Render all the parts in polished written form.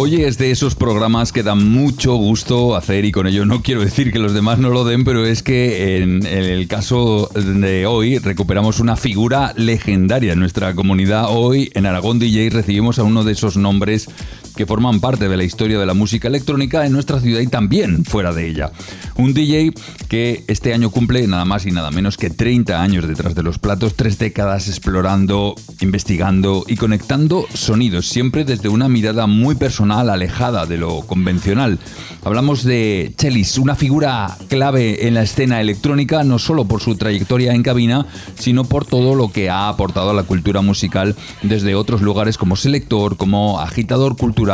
Oye, es de esos programas que dan mucho gusto hacer, y con ello no quiero decir que los demás no lo den, pero es que en el caso de hoy recuperamos una figura legendaria en nuestra comunidad. Hoy en Aragón DJ recibimos a uno de esos nombres que forman parte de la historia de la música electrónica en nuestra ciudad y también fuera de ella. Un DJ que este año cumple nada más y nada menos que 30 años detrás de los platos, 3 décadas explorando, investigando y conectando sonidos, siempre desde una mirada muy personal, alejada de lo convencional. Hablamos de Chelis, una figura clave en la escena electrónica, no solo por su trayectoria en cabina, sino por todo lo que ha aportado a la cultura musical desde otros lugares como selector, como agitador cultural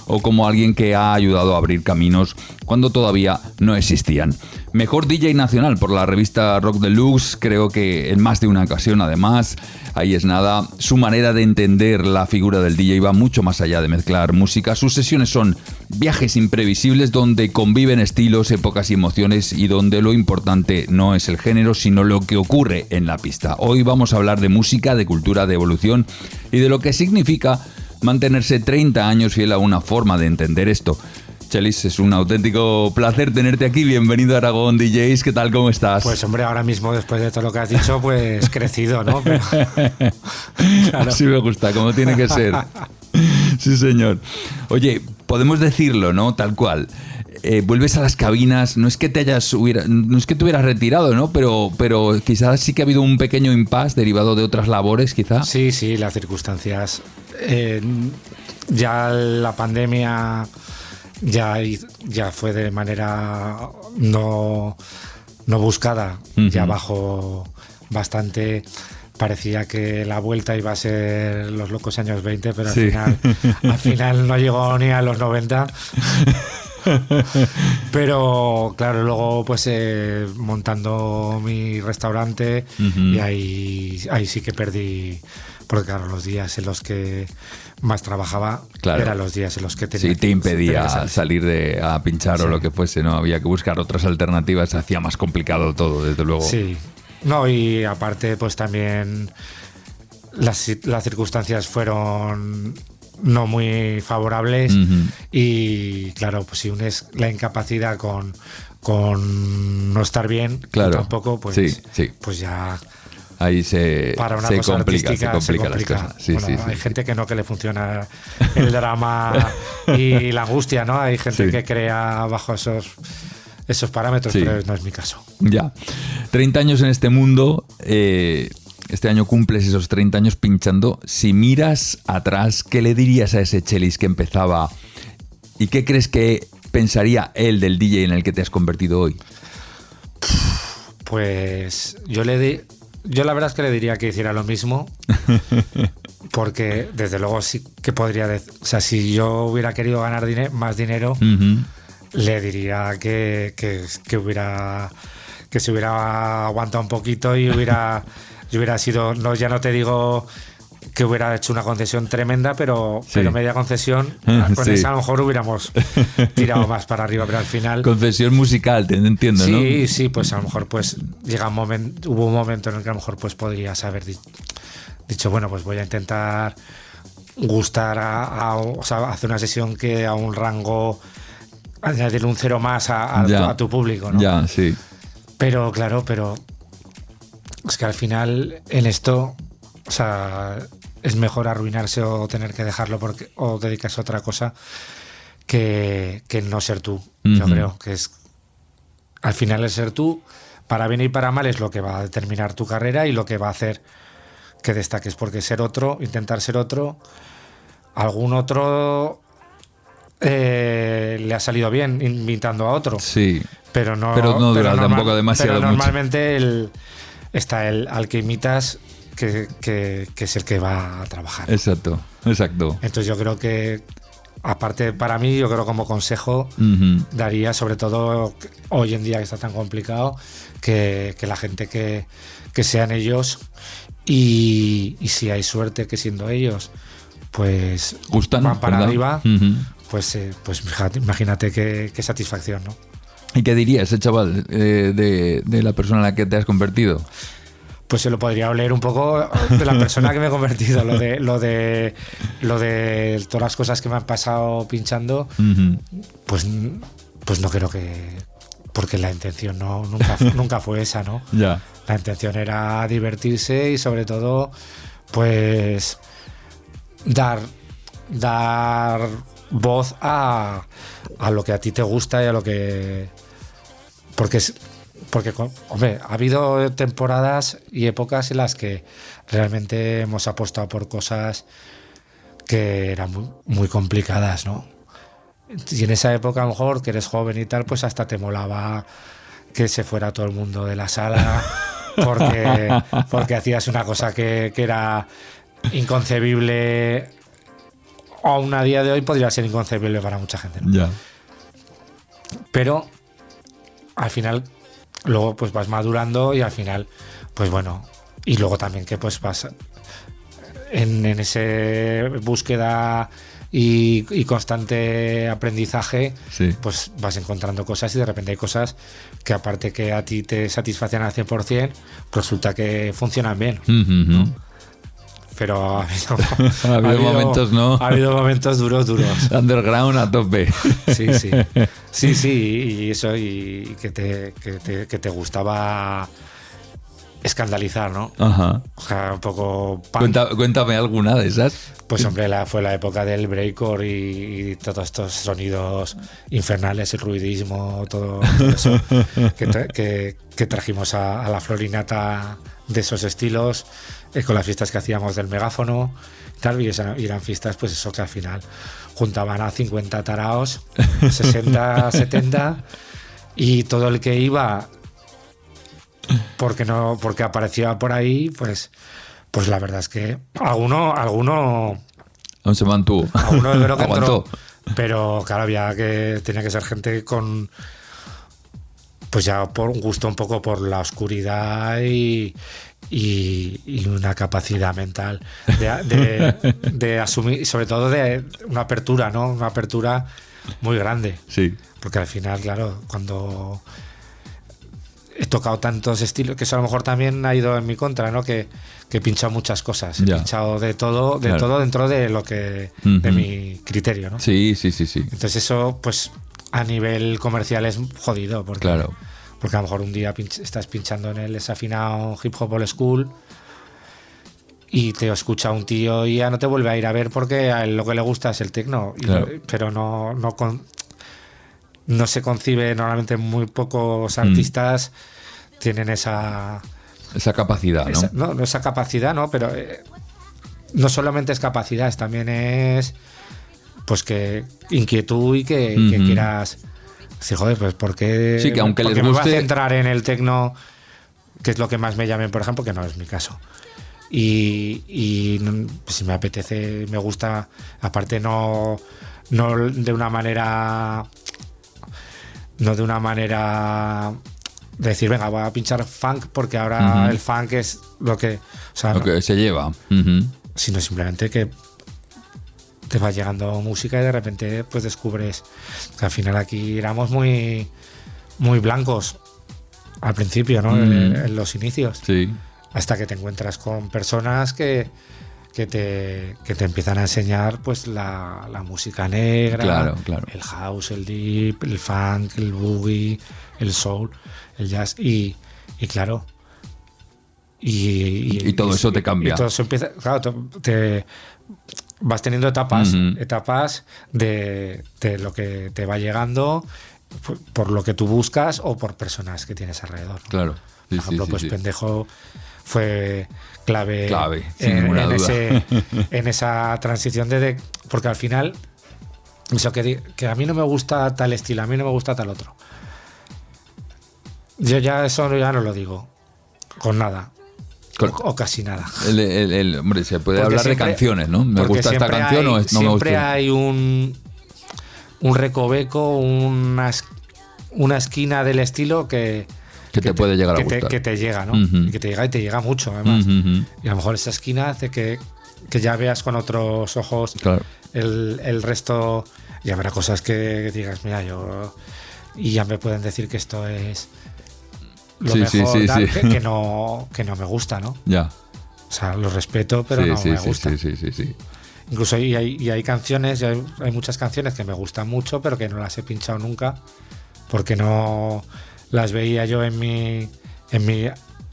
o como alguien que ha ayudado a abrir caminos cuando todavía no existían. Mejor DJ nacional por la revista Rock Deluxe, creo que en más de una ocasión además. Ahí es nada, su manera de entender la figura del DJ va mucho más allá de mezclar música. Sus sesiones son viajes imprevisibles donde conviven estilos, épocas y emociones, y donde lo importante no es el género, sino lo que ocurre en la pista. Hoy vamos a hablar de música, de cultura, de evolución y de lo que significa mantenerse 30 años fiel a una forma de entender esto. Chelis, es un auténtico placer tenerte aquí. Bienvenido a Aragón DJs. ¿Qué tal? ¿Cómo estás? Pues hombre, ahora mismo, después de todo lo que has dicho, pues crecido, ¿no? Pero, claro. Así me gusta, como tiene que ser. Sí, señor. Oye, podemos decirlo, ¿no? Tal cual. Vuelves a las cabinas, no es que te hubieras retirado, ¿no? Pero quizás sí que ha habido un pequeño impasse derivado de otras labores, quizá. Sí, las circunstancias. Ya la pandemia ya fue de manera no buscada, ya bajó bastante. Parecía que la vuelta iba a ser los locos años 20, pero al final no llegó ni a los 90. Pero claro, luego pues montando mi restaurante, y ahí sí que perdí, porque claro, los días en los que más trabajaba, claro, eran los días en los que tenía. Sí, te impedía salir a pinchar, sí, o lo que fuese, ¿no? Había que buscar otras alternativas, se hacía más complicado todo, desde luego. Sí, no, y aparte pues también las circunstancias fueron no muy favorables, y claro, pues si unes la incapacidad con no estar bien, claro, tampoco, pues, sí. Pues ya ahí se complica las cosas. Sí, bueno, sí, hay gente que no, que le funciona el drama y la angustia, ¿no? Hay gente que crea bajo esos parámetros, pero no es mi caso. Ya. 30 años en este mundo. Este año cumples esos 30 años pinchando. Si miras atrás, ¿qué le dirías a ese Chelis que empezaba? ¿Y qué crees que pensaría él del DJ en el que te has convertido hoy? Pues yo la verdad es que le diría que hiciera lo mismo, porque desde luego sí que podría decir, o sea, si yo hubiera querido ganar más dinero, le diría que se hubiera aguantado un poquito y hubiera sido, no, ya no te digo que hubiera hecho una concesión tremenda, pero media concesión, con esa a lo mejor hubiéramos tirado más para arriba, pero al final... Concesión musical, te entiendo, ¿no? Sí, pues a lo mejor pues hubo un momento en el que a lo mejor pues podrías haber dicho, bueno, pues voy a intentar gustar o sea, hacer una sesión que a un rango, añadirle un cero más a tu público, ¿no? Ya, sí. Pero claro, es que al final en esto, o sea, es mejor arruinarse o tener que dejarlo o dedicarse a otra cosa que no ser tú. Yo creo que al final el ser tú, para bien y para mal, es lo que va a determinar tu carrera y lo que va a hacer que destaques, porque intentar ser otro, algún otro le ha salido bien invitando a otro. Sí. Pero no dura tampoco demasiado mucho. Normalmente está el al que imitas, que es el que va a trabajar. Exacto. Entonces yo creo que, aparte, para mí, yo creo como consejo daría, sobre todo hoy en día que está tan complicado, que la gente que sean ellos, y si hay suerte que siendo ellos pues gustan, van para ¿verdad? arriba, pues fíjate, imagínate qué satisfacción, ¿no? ¿Y qué dirías, chaval, de la persona en la que te has convertido? pues se lo podría oler un poco de la persona que me he convertido. Lo de todas las cosas que me han pasado pinchando, pues no creo que... Porque la intención nunca fue esa, ¿no? Ya. La intención era divertirse y sobre todo, pues, dar voz a lo que a ti te gusta y a lo que... Porque, hombre, ha habido temporadas y épocas en las que realmente hemos apostado por cosas que eran muy, muy complicadas, ¿no? Y en esa época, a lo mejor, que eres joven y tal, pues hasta te molaba que se fuera todo el mundo de la sala porque hacías una cosa que era inconcebible, o aún a día de hoy podría ser inconcebible para mucha gente, ¿no? Ya. Pero al final luego pues vas madurando y al final pues bueno, y luego también que pues vas en ese búsqueda y constante aprendizaje, Sí. pues vas encontrando cosas y de repente hay cosas que aparte que a ti te satisfacen al 100%, resulta que funcionan bien, ¿no? Pero ha habido momentos, ¿no? Ha habido momentos duros. Underground a tope. Sí, y eso, y que te gustaba escandalizar, ¿no? Ajá. O sea, un poco punk. Cuéntame alguna de esas. Pues hombre, fue la época del breakcore y todos estos sonidos infernales, el ruidismo, todo eso que trajimos a la florinata de esos estilos, con las fiestas que hacíamos del megáfono, tal, y eran fiestas, pues eso, que al final juntaban a 50 taraos, 60, 70, y todo el que iba porque aparecía por ahí, pues la verdad es que alguno Aún se mantuvo. Alguno de creo que Aguantó. entró, pero claro, tenía que ser gente con, pues ya por un gusto un poco por la oscuridad y una capacidad mental de asumir, y sobre todo de una apertura, ¿no? Una apertura muy grande. Sí. Porque al final, claro, cuando he tocado tantos estilos, que eso a lo mejor también ha ido en mi contra, ¿no? Que he pinchado muchas cosas. He pinchado de todo dentro de lo que de mi criterio, ¿no? Sí. Entonces eso, pues, a nivel comercial es jodido. Porque a lo mejor un día estás pinchando en el desafinado Hip Hop Old School y te escucha un tío y ya no te vuelve a ir a ver porque a él lo que le gusta es el techno. Pero no se concibe, normalmente muy pocos artistas tienen esa capacidad, ¿no? No esa capacidad, ¿no? Pero no solamente es capacidad, también es pues que inquietud y que quieras decir, joder, pues ¿por qué? Sí, que aunque les guste, me voy a centrar en el techno, que es lo que más me llamen, por ejemplo, que no es mi caso. Y pues, si me apetece, me gusta, aparte no de una manera de decir, venga, voy a pinchar funk porque ahora el funk es lo que, o sea, lo que se lleva. Sino simplemente que te va llegando música y de repente pues descubres que al final aquí éramos muy, muy blancos al principio, ¿no? En los inicios. Sí. Hasta que te encuentras con personas que te empiezan a enseñar pues la música negra, claro. el house, el deep, el funk, el boogie, el soul, el jazz y claro. Y todo eso te cambia. Y todo eso empieza, claro, te vas teniendo etapas de lo que te va llegando por lo que tú buscas o por personas que tienes alrededor, ¿no? Claro. Por ejemplo, pues Pendejo fue clave sin ninguna duda. En esa transición porque al final eso que a mí no me gusta tal estilo, a mí no me gusta tal otro, yo ya eso ya no lo digo con nada o casi nada. Hombre, se puede hablar de canciones, ¿no? ¿Me gusta esta canción o no me gusta? Siempre hay un recoveco, una esquina del estilo que te puede llegar a gustar. Que te llega, ¿no? Y que te llega mucho, además. Y a lo mejor esa esquina hace que ya veas con otros ojos el resto, y habrá cosas que digas, mira, y ya me pueden decir que esto es lo Sí, mejor sí, sí, tal, sí. que no me gusta, ¿no? Ya. O sea, lo respeto, pero no me gusta. Sí. Incluso hay canciones, hay muchas canciones que me gustan mucho, pero que no las he pinchado nunca, porque no las veía yo en mi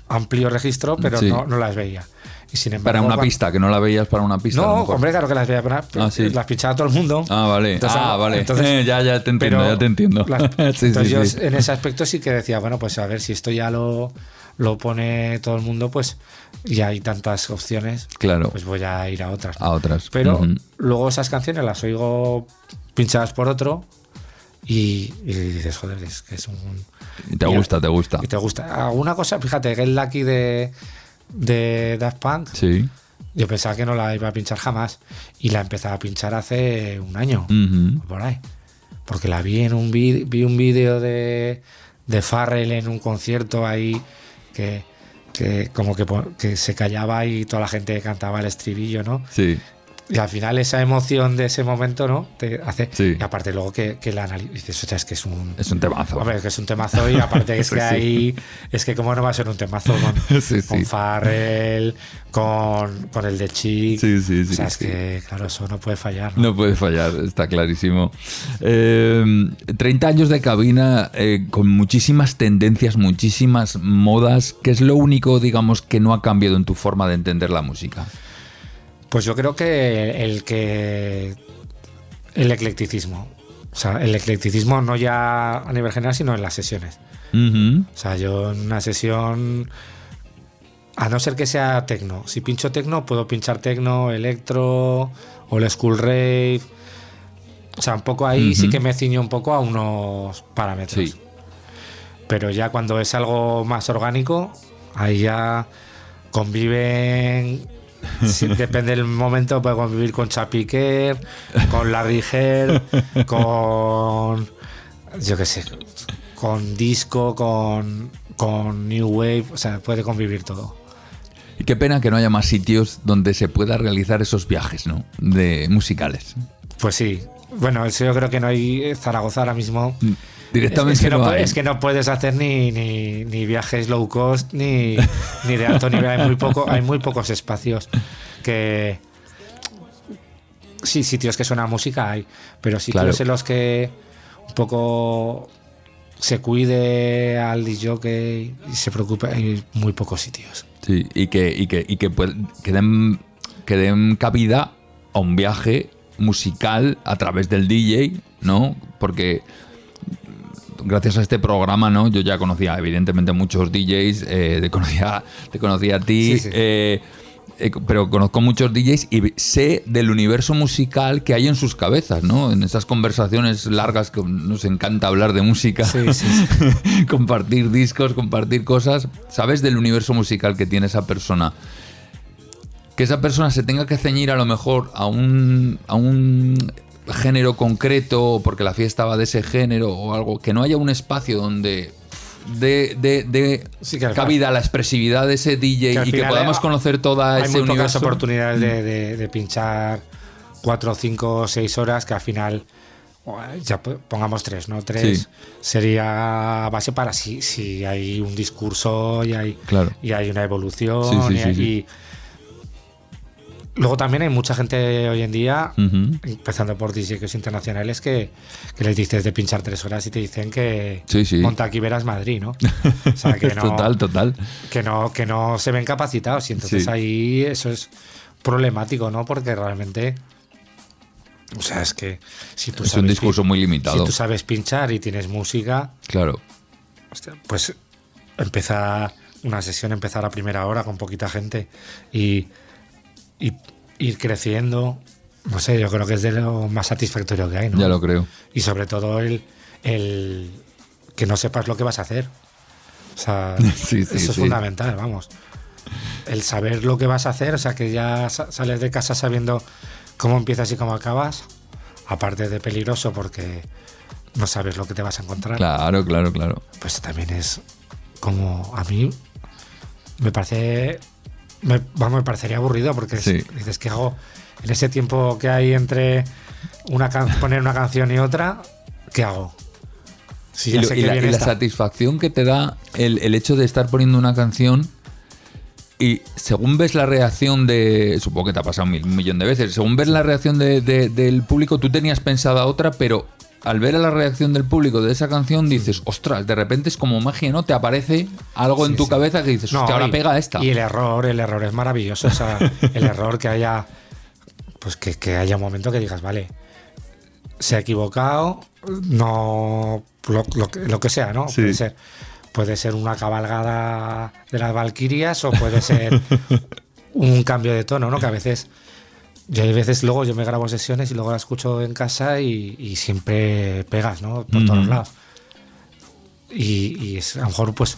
amplio registro, pero Sí. no las veía. Y sin embargo, Para una pista, que no la veías para una pista. a lo No, mejor. hombre, claro que las veía, pero Sí. las pinchaba todo el mundo. Vale. Entonces, Vale. entonces, ya te entiendo, pero ya te entiendo. Sí, entonces yo sí. en ese aspecto sí que decía, bueno, pues a ver, si esto ya lo pone todo el mundo, pues ya hay tantas opciones, Claro. pues voy a ir a otras. A otras. Pero Ujú. luego esas canciones las oigo pinchadas por otro y dices, joder, es que es un... Y te gusta. Y te gusta. Alguna cosa, fíjate, Get Lucky de Daft Punk, Sí. yo pensaba que no la iba a pinchar jamás y la empecé a pinchar hace un año, Ujú. por ahí. Porque la vi en vi un vídeo de Pharrell en un concierto ahí que como que se callaba y toda la gente cantaba el estribillo, ¿no? Sí. Y al final esa emoción de ese momento, ¿no? Te hace... Sí. Y aparte luego que la dices, o sea, es que es un... Es un temazo. Hombre, es que es un temazo y aparte es Sí, que sí. ahí... Es que cómo no va a ser un temazo Sí, sí. con Pharrell, con el de Chic. Sí, O sea, es sí. que, claro, eso no puede fallar, ¿no? No puede fallar, está clarísimo. 30 años de cabina con muchísimas tendencias, muchísimas modas. ¿Qué es lo único, digamos, que no ha cambiado en tu forma de entender la música? Pues yo creo que el eclecticismo. O sea, el eclecticismo no ya a nivel general, sino en las sesiones. Ujú. O sea, yo en una sesión, a no ser que sea tecno, si pincho tecno, puedo pinchar tecno, electro, old school rave. O sea, un poco ahí sí que me ciño un poco a unos parámetros. Sí. Pero ya cuando es algo más orgánico, ahí ya conviven. Depende del momento, puedo convivir con Chapiquer, con Larry Herb, con. Yo qué sé. Con disco, con New Wave. O sea, puede convivir todo. Y qué pena que no haya más sitios donde se pueda realizar esos viajes, ¿no? De musicales. Pues sí. Bueno, eso yo creo que no hay. Zaragoza ahora mismo. Directamente Es que no hay. es que no puedes hacer ni viajes low cost ni de alto nivel. Hay muy pocos espacios que. Sí, sitios que suena música hay, pero sitios Claro. en los que un poco se cuide al disjockey y se preocupe, hay muy pocos sitios. Sí, y que den cabida a un viaje musical a través del DJ, ¿no? Porque gracias a este programa, ¿no? Yo ya conocía evidentemente muchos DJs, te conocía a ti, Sí, sí. pero conozco muchos DJs y sé del universo musical que hay en sus cabezas, ¿no? En esas conversaciones largas que nos encanta hablar de música, Sí, sí. compartir discos, compartir cosas, sabes del universo musical que tiene esa persona. Que esa persona se tenga que ceñir a lo mejor a un género concreto porque la fiesta va de ese género o algo, que no haya un espacio donde de Sí, que al cabida a la expresividad de ese DJ al y que final podamos conocer toda hay ese muy pocas universo. oportunidades de pinchar 4, 5, 6 horas que al final ya pongamos 3, ¿no? 3 Sí. sería base para si hay un discurso y hay, Claro. y hay una evolución. Sí, sí, y, sí, sí. y luego también hay mucha gente hoy en día, Ujú. empezando por DJs internacionales, que les dices de pinchar 3 horas y te dicen que Sí, sí. monta aquí verás Madrid, ¿no? O sea, que no, Total. que no se ven capacitados y entonces Sí. ahí eso es problemático, ¿no? Porque realmente, o sea, es que si tú Es sabes un discurso muy limitado. si tú sabes pinchar y tienes música, Claro. hostia, pues empezar una sesión, empezar a primera hora con poquita gente y ir creciendo, no sé, yo creo que es de lo más satisfactorio que hay, ¿no? Ya lo creo. Y sobre todo el que no sepas lo que vas a hacer. O sea, Sí, eso es fundamental, vamos. El saber lo que vas a hacer, o sea, que ya sales de casa sabiendo cómo empiezas y cómo acabas, aparte de peligroso porque no sabes lo que te vas a encontrar. Claro. Pues también es como a mí me parece me parecería aburrido porque Sí. dices, ¿qué hago? En ese tiempo que hay entre poner una canción y otra, ¿qué hago? Sí, ya sé que y bien la está. satisfacción que te da el hecho de estar poniendo una canción y según ves la reacción de... Supongo que te ha pasado un millón de veces. Según ves la reacción del público, tú tenías pensada otra, pero al ver a la reacción del público de esa canción dices, ostras, de repente es como magia, ¿no? Te aparece algo en tu cabeza que dices, hostia, ahora pega esta. Y el error es maravilloso. O sea, el error que haya... Pues que haya un momento que digas, vale, se ha equivocado, no... Lo que sea, ¿no? Sí. Puede ser una cabalgada de las Valquirias o puede ser un cambio de tono, ¿no? Que a veces... luego yo me grabo sesiones y luego la escucho en casa y siempre pegas, ¿no? Por todos lados. Y es, a lo mejor, pues,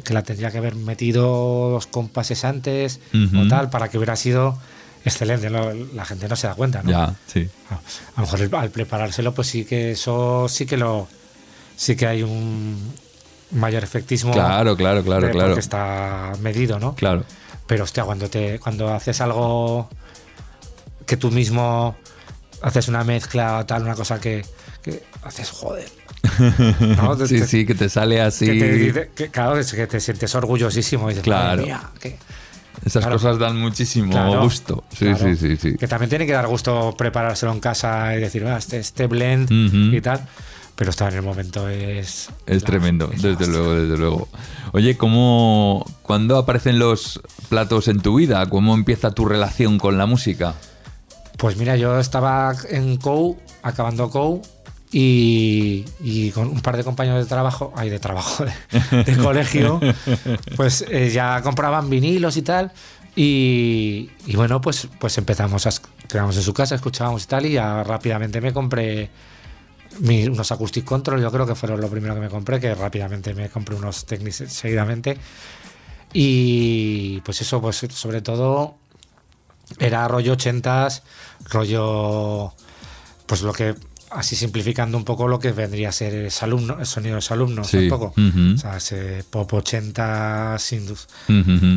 que la tendría que haber metido 2 compases antes o tal, para que hubiera sido excelente. La gente no se da cuenta, ¿no? Ya, sí. A lo mejor al preparárselo, pues sí que eso sí que hay un mayor efectismo. Claro. Porque está medido, ¿no? Claro. Pero hostia, cuando haces algo que tú mismo haces una mezcla o tal, una cosa que haces, joder. ¿No? Sí, que te sale así. Claro, es que te sientes orgullosísimo. Y dices, claro. Madre mía, Esas cosas dan muchísimo gusto. Sí. Que también tiene que dar gusto preparárselo en casa y decir, este blend y tal. Pero estar en el momento es tremendo, desde luego. Oye, ¿cuándo aparecen los platos en tu vida? ¿Cómo empieza tu relación con la música? Pues mira, yo estaba en COU, acabando COU, y con un par de compañeros de colegio, pues ya compraban vinilos y tal. Y bueno, pues empezamos quedamos en su casa, escuchábamos y tal, y ya rápidamente me compré unos Acoustic Control. Yo creo que fueron lo primero que me compré, que rápidamente me compré unos Technics seguidamente. Y pues eso, pues sobre todo era rollo 80s, rollo, pues lo que, así simplificando un poco, lo que vendría a ser el sonido de Salumno, sí. un poco. O sea, ese pop 80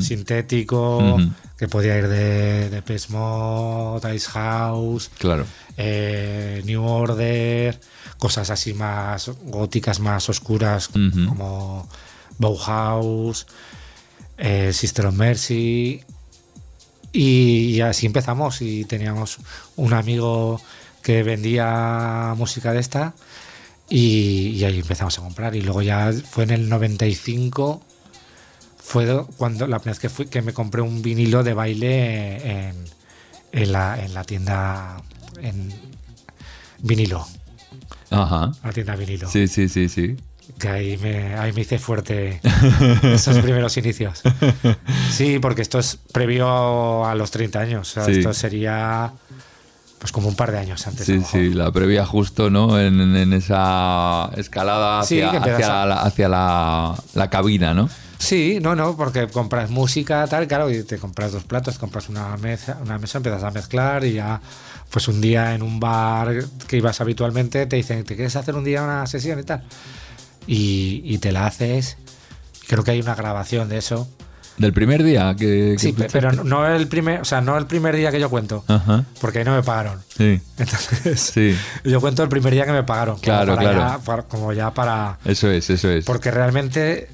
sintético, que podía ir de Depeche Mode, Ice House, claro. New Order, cosas así más góticas, más oscuras, como Bauhaus, Sister of Mercy. Y así empezamos, y teníamos un amigo que vendía música de esta, y ahí empezamos a comprar. Y luego ya fue en el 95, fue cuando la primera vez que me compré un vinilo de baile en la tienda en vinilo. Ajá. La tienda vinilo. Sí. Que ahí me hice fuerte esos primeros inicios. Sí, porque esto es previo a los 30 años. O sea, esto sería pues como un par de años antes. Sí, la previa justo, ¿no? En esa escalada hacia la cabina, ¿no? Sí, no, porque compras música, tal, claro, y te compras 2 platos, compras una mesa, empiezas a mezclar, y ya, pues un día en un bar que ibas habitualmente te dicen, ¿te quieres hacer un día una sesión y tal? Y te la haces. Creo que hay una grabación de eso. ¿Del primer día? Sí, pero no el primer día que yo cuento. Ajá. Porque ahí no me pagaron. Sí. Entonces, yo cuento el primer día que me pagaron. Claro. Como ya para... Eso es. Porque realmente...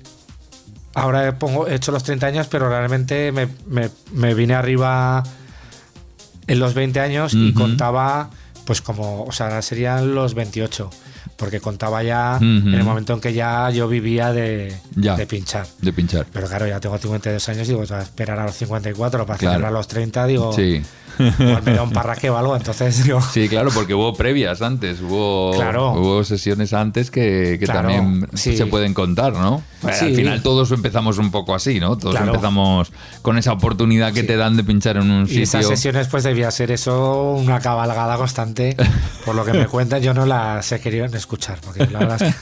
Ahora he hecho los 30 años, pero realmente me vine arriba en los 20 años y contaba, pues como... O sea, serían los 28. Porque contaba ya en el momento en que ya yo vivía de pinchar. De pinchar. Pero claro, ya tengo 52 años, digo, a esperar a los 54 para celebrar los 30, digo, sí. Igual me da un parraque o algo, entonces digo... Sí, claro, porque hubo previas antes, hubo sesiones antes que también se pueden contar, ¿no? Sí. Al final todos empezamos un poco así, ¿no? Todos empezamos con esa oportunidad que te dan de pinchar en un sitio. Y esas sesiones pues debía ser eso una cabalgada constante, por lo que me cuentan. Yo no las he querido escuchar, porque la verdad es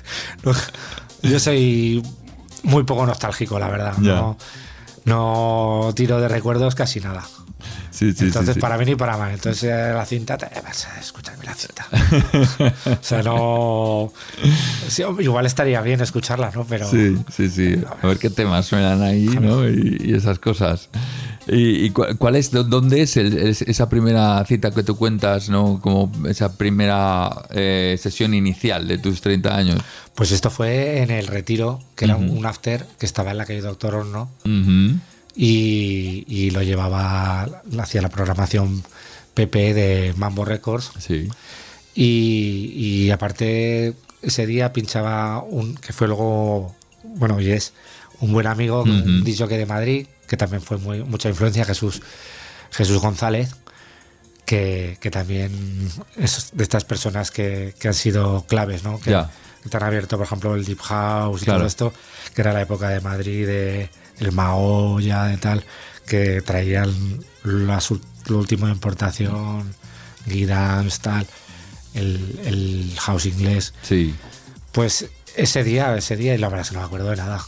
que yo soy muy poco nostálgico, la verdad. No tiro de recuerdos casi nada. Entonces, para mí ni para mal. Entonces, la cinta, vas a escucharme la cinta. O sea, no. Sí, igual estaría bien escucharla, ¿no? Pero. Sí. A ver qué temas suenan ahí, ¿no? Y esas cosas. ¿Cuál es, dónde es esa primera cita que tú cuentas, ¿no? Como esa primera sesión inicial de tus 30 años? Pues esto fue en el Retiro, que era un after que estaba en la calle Doctor Horno. Y lo llevaba, hacía la programación PP de Mambo Records. Sí. Y aparte, ese día pinchaba que fue luego, bueno, y es un buen amigo, un disc jockey de Madrid, que también fue mucha influencia, Jesús González, que también es de estas personas que han sido claves, ¿no? Que te han abierto, por ejemplo, el Deep House y todo esto, que era la época de Madrid, el Maoya, de tal, que traían lo último de importación, Guidams, tal, el house inglés. Sí. Pues ese día, y la verdad es que no me acuerdo de nada.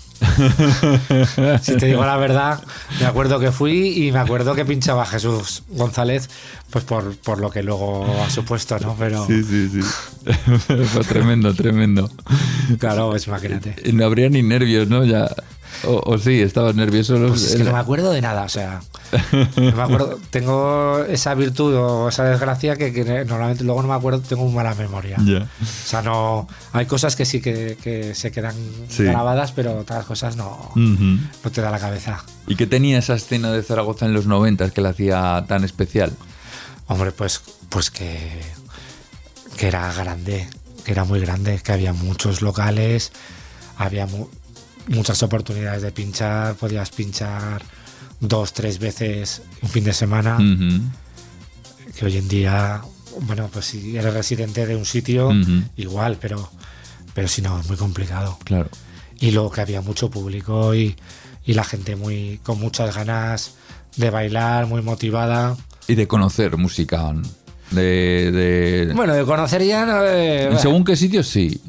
Si te digo la verdad, me acuerdo que fui y me acuerdo que pinchaba Jesús González, pues por lo que luego ha supuesto, ¿no? Pero sí. Fue tremendo. Claro, pues imagínate. No habría ni nervios, ¿no? Ya. O sí, estabas nervioso. Pues es que no me acuerdo de nada, o sea, no me acuerdo. Tengo esa virtud o esa desgracia que normalmente luego no me acuerdo, tengo muy mala memoria. O sea, no, hay cosas que sí que se quedan grabadas, pero otras cosas no te da la cabeza. ¿Y qué tenía esa escena de Zaragoza en los 90 que la hacía tan especial? Hombre, pues que era grande, que era muy grande, que había muchos locales, había muchas oportunidades de pinchar, podías pinchar 2-3 veces un fin de semana, que hoy en día, bueno, pues si eres residente de un sitio, igual, pero si no, es muy complicado. Claro. Y luego que había mucho público y la gente con muchas ganas de bailar, muy motivada. Y de conocer música. Bueno, de conocer ya... en según qué sitios, sí.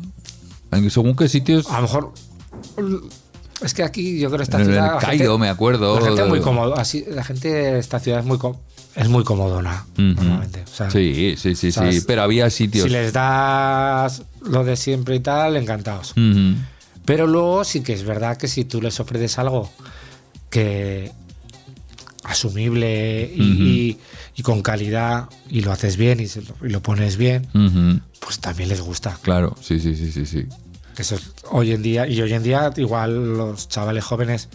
En según qué sitios... A lo mejor... Es que aquí, yo creo que esta en ciudad... el Cairo, me acuerdo. La gente es muy cómoda. La gente de esta ciudad es muy comodona, normalmente. O sea, sí. Pero había sitios... Si les das lo de siempre y tal, encantados. Pero luego sí que es verdad que si tú les ofreces algo que... asumible y con calidad y lo haces bien y lo pones bien, pues también les gusta. Claro, sí. Eso hoy en día igual los chavales jóvenes,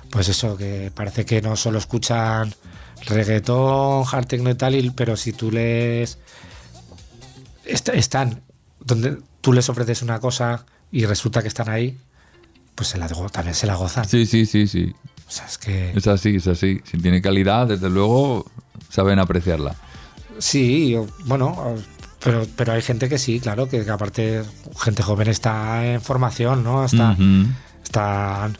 pues eso, que parece que no solo escuchan reggaetón, hard techno y tal, pero si tú están donde tú les ofreces una cosa y resulta que están ahí, pues también se la gozan. Sí. O sea, es que... Es así. Si tiene calidad, desde luego, saben apreciarla. Sí, bueno, pero hay gente que sí, claro, que aparte gente joven está en formación, ¿no? Están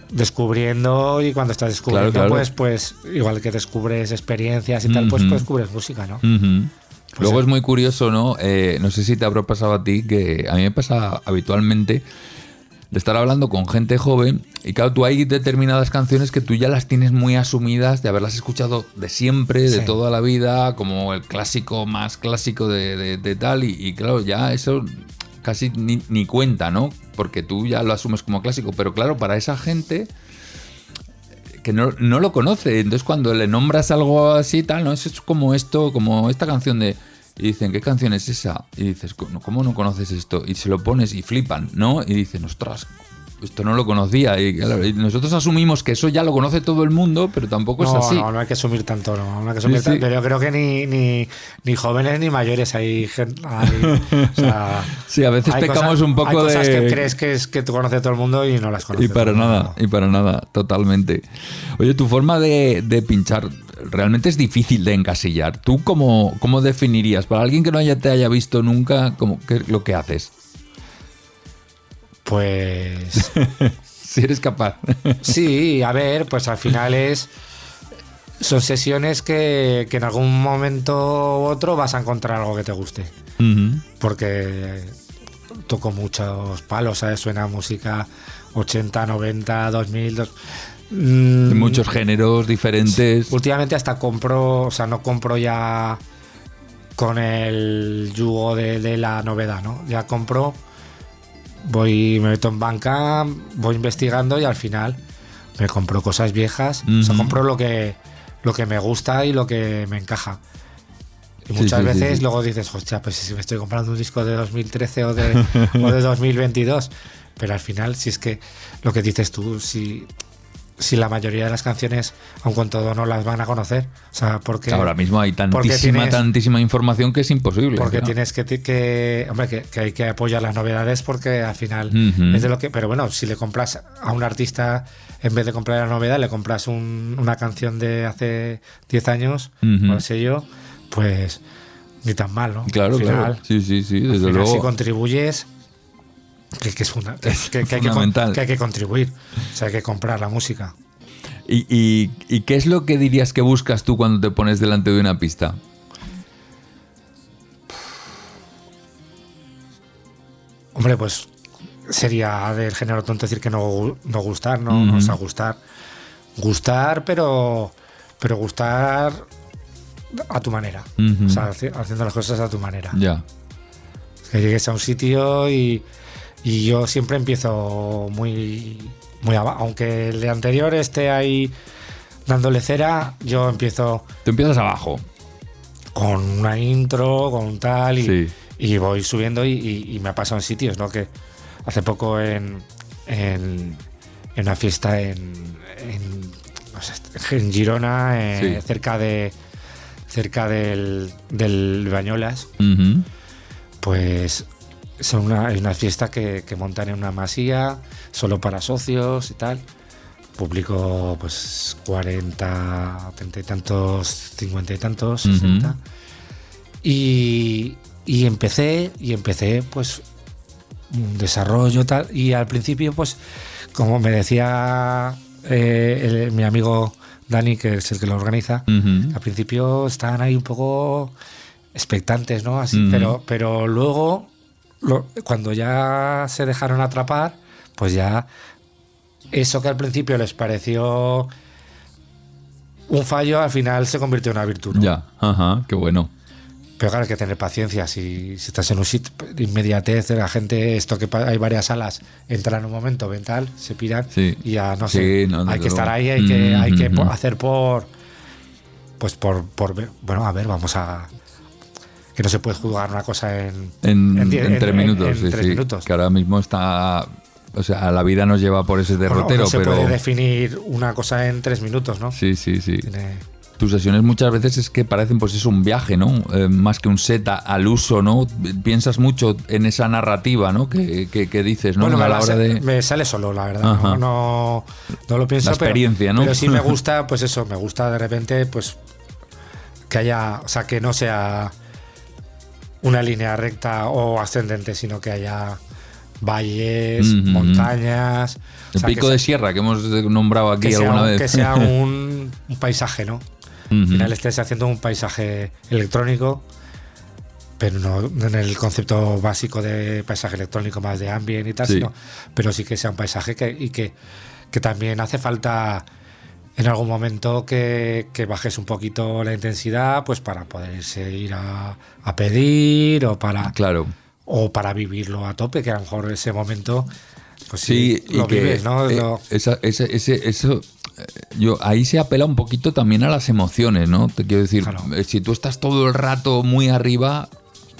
descubriendo y cuando estás descubriendo, claro. Pues igual que descubres experiencias y tal, pues descubres música, ¿no? Pues luego es muy curioso, ¿no? No sé si te habrá pasado a ti, que a mí me pasa habitualmente de estar hablando con gente joven y claro, tú hay determinadas canciones que tú ya las tienes muy asumidas, de haberlas escuchado de siempre, de toda la vida, como el clásico más clásico de tal y claro, ya eso casi ni cuenta, ¿no? Porque tú ya lo asumes como clásico, pero claro, para esa gente que no lo conoce, entonces cuando le nombras algo así tal, ¿no? Eso es como esto, como esta canción de... Y dicen, ¿qué canción es esa? Y dices, ¿cómo no conoces esto? Y se lo pones y flipan, ¿no? Y dicen, ostras, esto no lo conocía. Y, claro, y nosotros asumimos que eso ya lo conoce todo el mundo, pero tampoco es así. No hay que asumir tanto, no hay que asumir tanto. Pero yo creo que ni jóvenes ni mayores hay gente. O sea, sí, a veces pecamos un poco de... Hay cosas que crees que tú conoces todo el mundo y no las conoces. Y para nada, totalmente. Oye, tu forma de pinchar realmente es difícil de encasillar. ¿Tú cómo definirías? Para alguien que no te haya visto nunca, ¿qué es lo que haces? Pues... si eres capaz. Sí, a ver, pues al final son sesiones que en algún momento u otro vas a encontrar algo que te guste. Porque toco muchos palos, ¿sabes? Suena música 80, 90, 2000... De muchos géneros diferentes. Últimamente hasta no compro ya con el yugo de la novedad, ¿no? Ya compro, me meto en banca, voy investigando y al final me compro cosas viejas, o sea, compro lo que me gusta y lo que me encaja. Y muchas veces luego dices, hostia, pues si me estoy comprando un disco de 2013 o de 2022, pero al final, si es que lo que dices tú, si la mayoría de las canciones, aun con todo, no las van a conocer, o sea, porque ahora mismo hay tantísima información que es imposible. Porque tienes hombre, que hay que apoyar las novedades, porque al final es de lo que. Pero bueno, si le compras a un artista, en vez de comprar la novedad, le compras una canción de hace 10 años, o qué sé yo, pues ni tan mal, ¿no? Claro, al final, claro. Sí, desde luego. Si contribuyes, que hay que contribuir, o sea, hay que comprar la música. ¿Y qué es lo que dirías que buscas tú cuando te pones delante de una pista? Hombre, pues sería del género tonto decir que no gustar, ¿no? O sea, gustar, pero gustar a tu manera. O sea, haciendo las cosas a tu manera. Ya. Que llegues a un sitio y yo siempre empiezo muy abajo. Aunque el de anterior esté ahí dándole cera, yo empiezo... Tú empiezas abajo. Con una intro, con un tal, y voy subiendo y me ha pasado en sitios, ¿no? Que hace poco en una fiesta en Girona, cerca del Bañolas, pues es una fiesta que montan en una masía, solo para socios y tal. Público, pues 40, 30 y tantos, 50 y tantos, 60. Y empecé, pues un desarrollo tal. Y al principio, pues, como me decía mi amigo Dani, que es el que lo organiza, al principio estaban ahí un poco expectantes, ¿no? Así, pero luego, cuando ya se dejaron atrapar, pues ya eso que al principio les pareció un fallo, al final se convirtió en una virtud, ¿no? Ya, qué bueno. Pero claro, hay que tener paciencia. Si estás en un sitio de inmediatez, la gente, esto que hay varias salas, entran un momento, ven tal, se piran y ya no sé. Hay que estar ahí, hay que hacer bueno, a ver, vamos a... Que no se puede juzgar una cosa en 3 minutos. En 3 minutos. Que ahora mismo está... O sea, la vida nos lleva por ese derrotero, no se pero... puede definir una cosa en 3 minutos, ¿no? Sí. Tus sesiones muchas veces es que parecen, pues es un viaje, ¿no? Más que un set al uso, ¿no? Piensas mucho en esa narrativa, ¿no? Que dices, ¿no? Bueno, a la hora me sale solo, la verdad. No lo pienso. La experiencia, ¿no? Pero sí me gusta, pues eso, me gusta de repente, pues que haya, o sea, que no sea una línea recta o ascendente, sino que haya valles, montañas. El pico de sierra que hemos nombrado aquí alguna vez. Que sea un paisaje, ¿no? Al final estés haciendo un paisaje electrónico, pero no en el concepto básico de paisaje electrónico más de ambient y tal, pero sí que sea un paisaje que también hace falta en algún momento que bajes un poquito la intensidad, pues para poderse ir a pedir o para vivirlo a tope, que a lo mejor ese momento pues lo vives, ¿no? Eso ahí se apela un poquito también a las emociones, ¿no? Te quiero decir, claro. Si tú estás todo el rato muy arriba,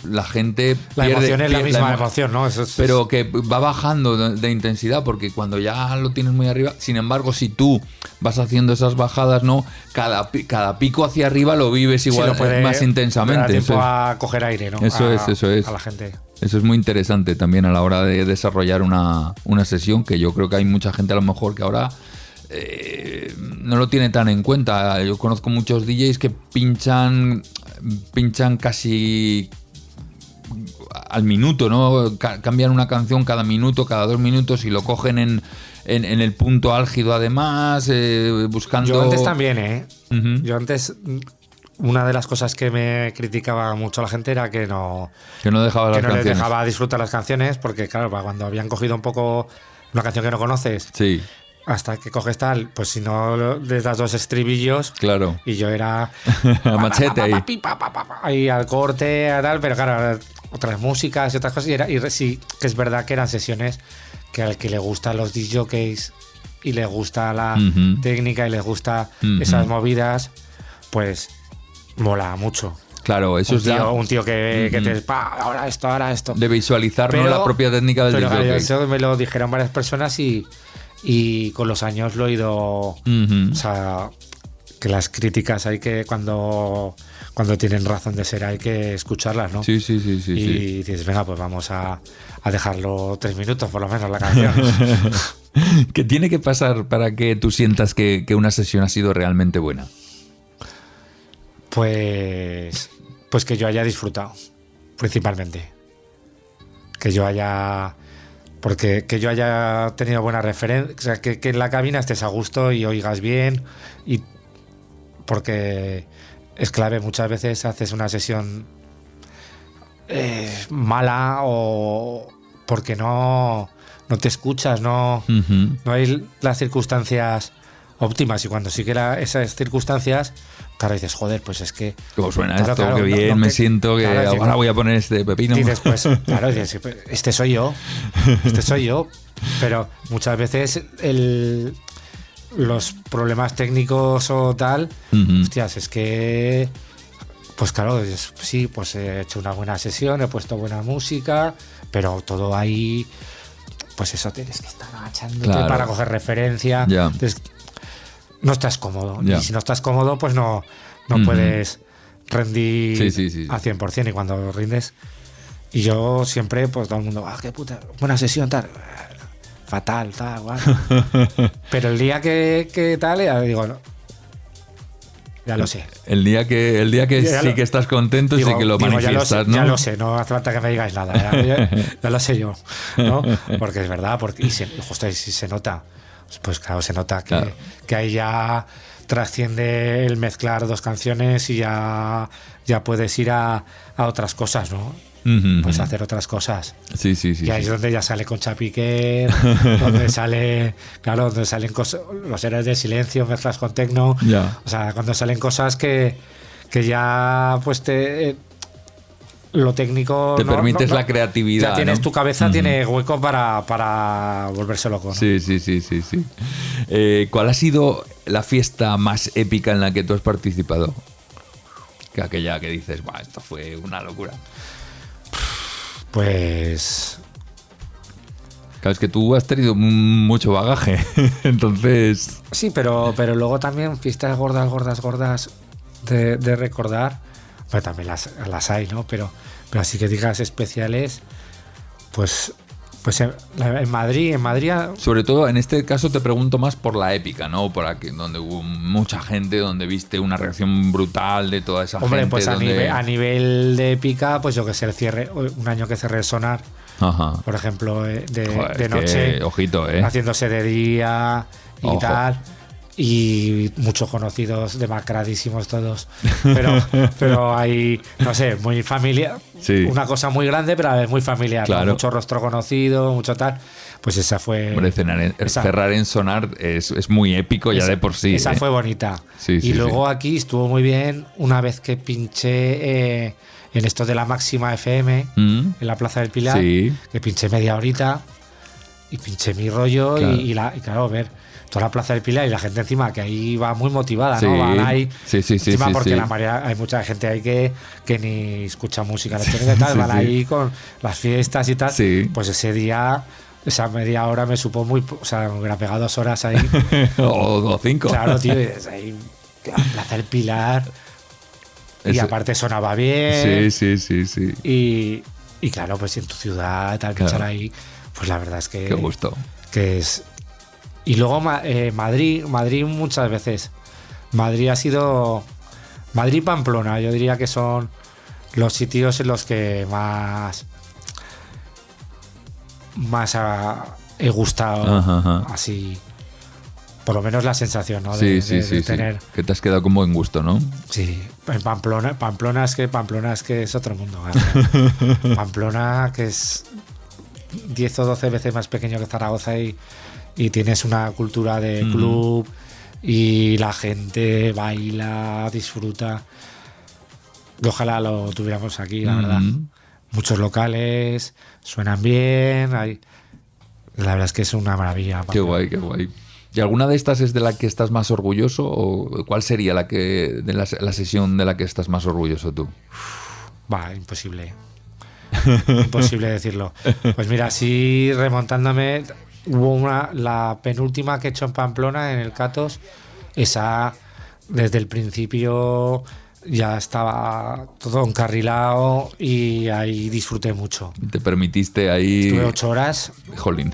la gente emoción es la misma emoción, ¿no? Pero que va bajando de intensidad, porque cuando ya lo tienes muy arriba, sin embargo, si tú vas haciendo esas bajadas, ¿no? Cada pico hacia arriba lo vives igual, más intensamente. Da tiempo a coger aire, ¿no? Eso es. A la gente. Eso es muy interesante también a la hora de desarrollar una sesión, que yo creo que hay mucha gente a lo mejor que ahora no lo tiene tan en cuenta. Yo conozco muchos DJs que pinchan casi al minuto, ¿no? Cambian una canción cada minuto, cada 2 minutos, y lo cogen en el punto álgido, además, buscando... Yo antes también, Yo antes... Una de las cosas que me criticaba mucho la gente era que no dejaba las canciones. Les dejaba disfrutar las canciones, porque claro, cuando habían cogido un poco una canción que no conoces, hasta que coges tal, pues si no les das 2 estribillos, claro. Y yo era machete ahí al corte, a tal, pero claro, otras músicas y otras cosas, y sí que es verdad que eran sesiones que al que le gustan los disc jockeys y les gusta la Ujú. técnica y les gusta Ujú. esas movidas, pues mola mucho. Claro, eso es ya Un tío que Ujú. te... "Pa, ahora esto. de visualizar, ¿no? La propia técnica del pero disc jockey. eso me lo dijeron varias personas y con los años lo he ido... Ujú. O sea, que las críticas hay que cuando tienen razón de ser hay que escucharlas, ¿no? Sí. y dices, venga, pues vamos a dejarlo 3 minutos por lo menos la canción. ¿Qué tiene que pasar para que tú sientas que una sesión ha sido realmente buena? Pues que yo haya disfrutado, principalmente. Que yo haya tenido buena referencia, o sea, que en la cabina estés a gusto y oigas bien, y porque es clave, muchas veces haces una sesión mala o porque no te escuchas, no hay las circunstancias óptimas, y cuando sí que esas circunstancias, claro, dices, joder, pues es que... ¿Cómo suena Claro, esto? claro, Qué bien, me siento que claro, ahora voy a poner este pepino. Dices, pues, claro, dices, este soy yo, pero muchas veces los problemas técnicos o tal, Ujú. hostias, es que, pues claro, sí, pues he hecho una buena sesión, he puesto buena música, pero todo ahí, pues eso, tienes que estar agachándote Claro. para coger referencia. Ya. Entonces, no estás cómodo. Ya. Y si no estás cómodo, pues no Ujú. puedes rendir Sí. a 100%. Y cuando rindes, y yo siempre, pues todo el mundo, qué puta, buena sesión, tal. Fatal, tal, guau. Pero el día que tal, ya digo, no, ya lo sé. El día que Ya sí lo- que estás contento, Digo, sí que lo manifiestas, ¿no? ya lo sé, no hace falta que me digáis nada, ya lo sé yo, ¿no? Porque es verdad, justo ahí sí se nota, pues claro, se nota Claro. que ahí ya trasciende el mezclar dos canciones y ya puedes ir a otras cosas, ¿no? Ujú. Pues hacer otras cosas. Sí. Y ahí es donde ya sale Concha Piquer, donde salen los Héroes del Silencio, mezclas con tecno. Ya. O sea, cuando salen cosas que ya pues lo técnico Te permites la creatividad, ya tienes, ¿no? tu cabeza Ujú. tiene hueco para volverse loco, ¿no? Sí. ¿Cuál ha sido la fiesta más épica en la que tú has participado? Que aquella que dices, "Buah, esto fue una locura". Pues Claro, es que tú has tenido mucho bagaje, entonces... sí, pero luego también fiestas gordas de recordar, pues también las hay, ¿no? Pero así que digas especiales, pues en Madrid Sobre todo, en este caso te pregunto más por la épica, ¿no? Por aquí, donde hubo mucha gente, donde viste una reacción brutal de toda esa hombre, gente. pues donde... a nivel de épica, pues yo que sé, el cierre, un año que cerré Sonar, Ajá. por ejemplo, Joder, de es noche, que, ojito, haciéndose de día y Ojo. tal. Y muchos conocidos, demacradísimos todos. Pero hay, no sé, muy familiar. Sí. Una cosa muy grande, pero a la vez muy familiar. ¿no? Claro. Mucho rostro conocido, mucho tal. Pues esa fue. Hombre, cerrar en Sonar es muy épico ya de por sí. Esa ¿eh? fue bonita. Sí, y luego aquí estuvo muy bien una vez que pinché en esto de la Máxima FM, Mm. en la Plaza del Pilar, Sí. que pinché media horita y pinché mi rollo. Claro. Y claro, ver toda la Plaza del Pilar y la gente encima que ahí va muy motivada, ¿no? Sí. Van ahí Sí, encima porque sí. la mayoría, hay mucha gente ahí que ni escucha música electrónica y tal, Sí, van sí. ahí con las fiestas y tal. Sí. Pues ese día, esa media hora me supo o sea, me hubiera pegado 2 horas ahí. o 5. Claro, tío, y desde ahí, la Plaza del Pilar. Y Ese- aparte sonaba bien. Sí. Y claro, pues en tu ciudad, tal, Claro. pinchar ahí, pues la verdad es que. Qué gusto. Que es. Y luego Madrid muchas veces. Madrid ha sido. Madrid y Pamplona, yo diría que son los sitios en los que más he gustado. Ajá. Así. Por lo menos la sensación, ¿no? Sí, De tener. Que te has quedado con buen gusto, ¿no? Sí, en Pamplona es que es otro mundo. ¿Vale? Pamplona, que es 10 o 12 veces más pequeño que Zaragoza y tienes una cultura de club y la gente baila, disfruta. Y ojalá lo tuviéramos aquí, la verdad. Muchos locales, suenan bien. La verdad es que es una maravilla. Qué Pamplona. guay. ¿Y alguna de estas es de la que estás más orgulloso? ¿O cuál sería la sesión de la que estás más orgulloso tú? Va, imposible. Imposible decirlo. Pues mira, así remontándome, hubo la penúltima que he hecho en Pamplona, en el Catos. Esa, desde el principio, ya estaba todo encarrilado y ahí disfruté mucho. ¿Te permitiste ahí...? Estuve 8 horas. Jolín.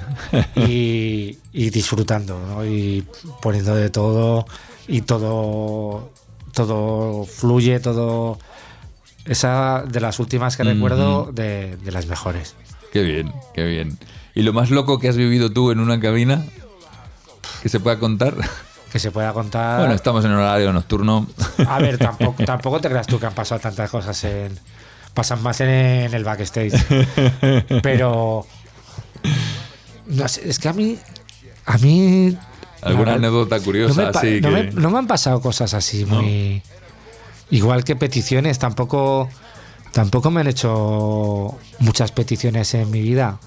y disfrutando, ¿no? Y poniendo de todo y todo fluye, todo. Esa de las últimas que recuerdo, de las mejores. Qué bien, qué bien. ¿Y lo más loco que has vivido tú en una cabina? ¿Que se pueda contar? Que se pueda contar. Bueno, estamos en horario nocturno. A ver, tampoco te creas tú que han pasado tantas cosas pasan más en el backstage. Pero no sé, es que a mí ¿Alguna anécdota curiosa? No me han pasado cosas así muy... Igual que peticiones, tampoco me han hecho muchas peticiones en mi vida.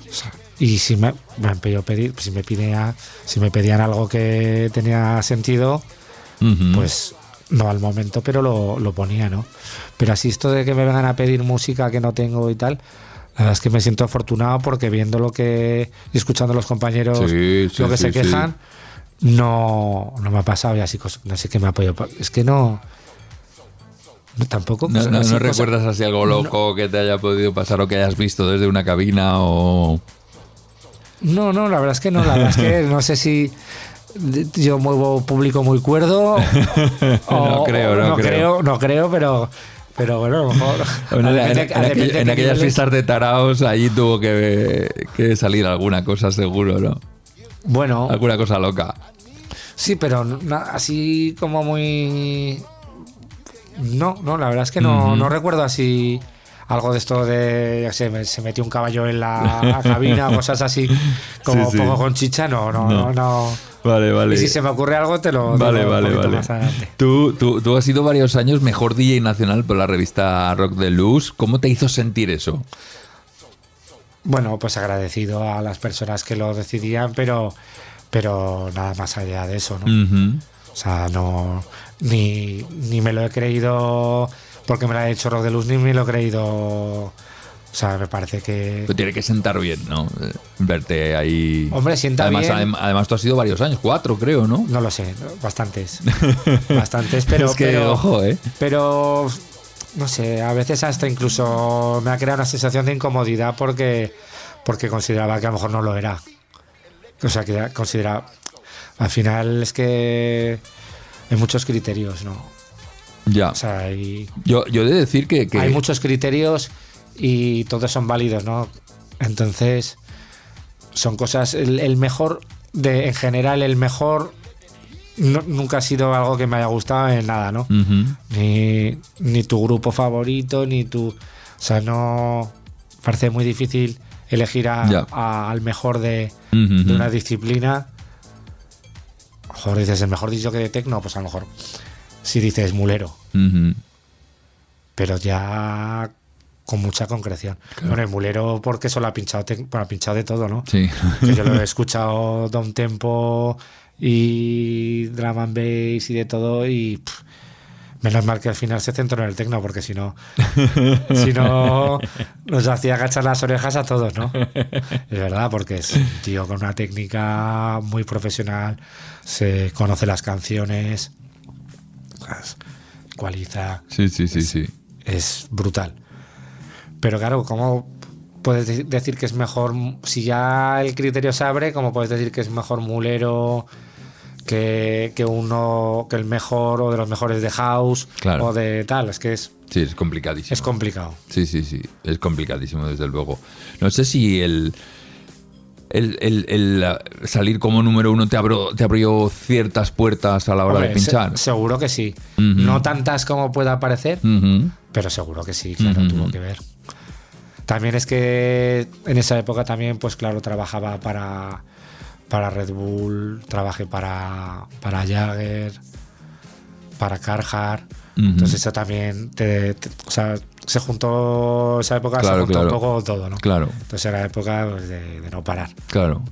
O sea, y si me han pedido pedir, si me pedían algo que tenía sentido, pues no al momento, pero lo ponía, ¿no? Pero así esto de que me vengan a pedir música que no tengo y tal, la verdad es que me siento afortunado porque viendo y escuchando a los compañeros lo que se quejan, no me ha pasado y así, no sé qué me ha podido. Es que no tampoco. ¿No recuerdas así algo loco que te haya podido pasar o que hayas visto desde una cabina o...? No, la verdad es que no. La verdad es que no sé si yo muevo público muy cuerdo. No creo, pero bueno, a lo mejor. Bueno, en aquellas fiestas de taraos, allí tuvo que salir alguna cosa seguro, ¿no? Bueno. Alguna cosa loca. Sí, pero así como muy... No, la verdad es que no recuerdo así algo de esto de, ya sé, se metió un caballo en la cabina o cosas así como pongo con chicha, no. Vale. Y si se me ocurre algo te lo digo un poquito más adelante. Tú has sido varios años mejor DJ nacional por la revista Rock de Luz. ¿Cómo te hizo sentir eso? Bueno, pues agradecido a las personas que lo decidían, pero nada más allá de eso, ¿no? O sea, no... Ni me lo he creído porque me lo ha hecho Rock de Luz, ni me lo he creído. O sea, me parece que... Pero tiene que sentar bien, ¿no? Verte ahí... Hombre, sienta bien. Además, tú has sido varios años, 4 creo, ¿no? No lo sé, bastantes. Pero... Es que, ojo, ¿eh? Pero... No sé, a veces hasta incluso me ha creado una sensación de incomodidad porque consideraba que a lo mejor no lo era. O sea, que consideraba... Al final es que... Hay muchos criterios, ¿no? Ya. O sea, yo he de decir que... Hay muchos criterios y todos son válidos, ¿no? Entonces, son cosas... El mejor, en general, el mejor nunca ha sido algo que me haya gustado en nada, ¿no? Ni tu grupo favorito, ni tu... O sea, no... Parece muy difícil elegir al mejor de una disciplina. Mejor dices el mejor disco que de techno, pues a lo mejor si dices mulero, pero ya con mucha concreción. Claro. Bueno, el mulero porque solo ha pinchado de todo, ¿no? Sí. Que yo lo he escuchado down tempo y drum and bass y de todo y menos mal que al final se centró en el techno porque si no nos hacía agachar las orejas a todos, ¿no? Es verdad, porque es un tío con una técnica muy profesional, se conoce las canciones, ecualiza. Sí. Es brutal. Pero claro, ¿cómo puedes decir que es mejor? Si ya el criterio se abre, ¿cómo puedes decir que es mejor mulero que el mejor o de los mejores de house? Claro. O de tal? Es que es... Sí, es complicadísimo. Es complicado. Sí. Es complicadísimo, desde luego. No sé si el salir como número 1 te abrió ciertas puertas a la hora de pinchar. Seguro que sí. No tantas como pueda parecer, pero seguro que sí, claro, tuvo que ver. También es que en esa época también, pues claro, trabajaba para Red Bull, trabajé para Jagger, para Carhartt. Entonces eso también o sea, se juntó esa época, se juntó un poco todo, ¿no? Claro. Entonces era época pues, de no parar. Claro.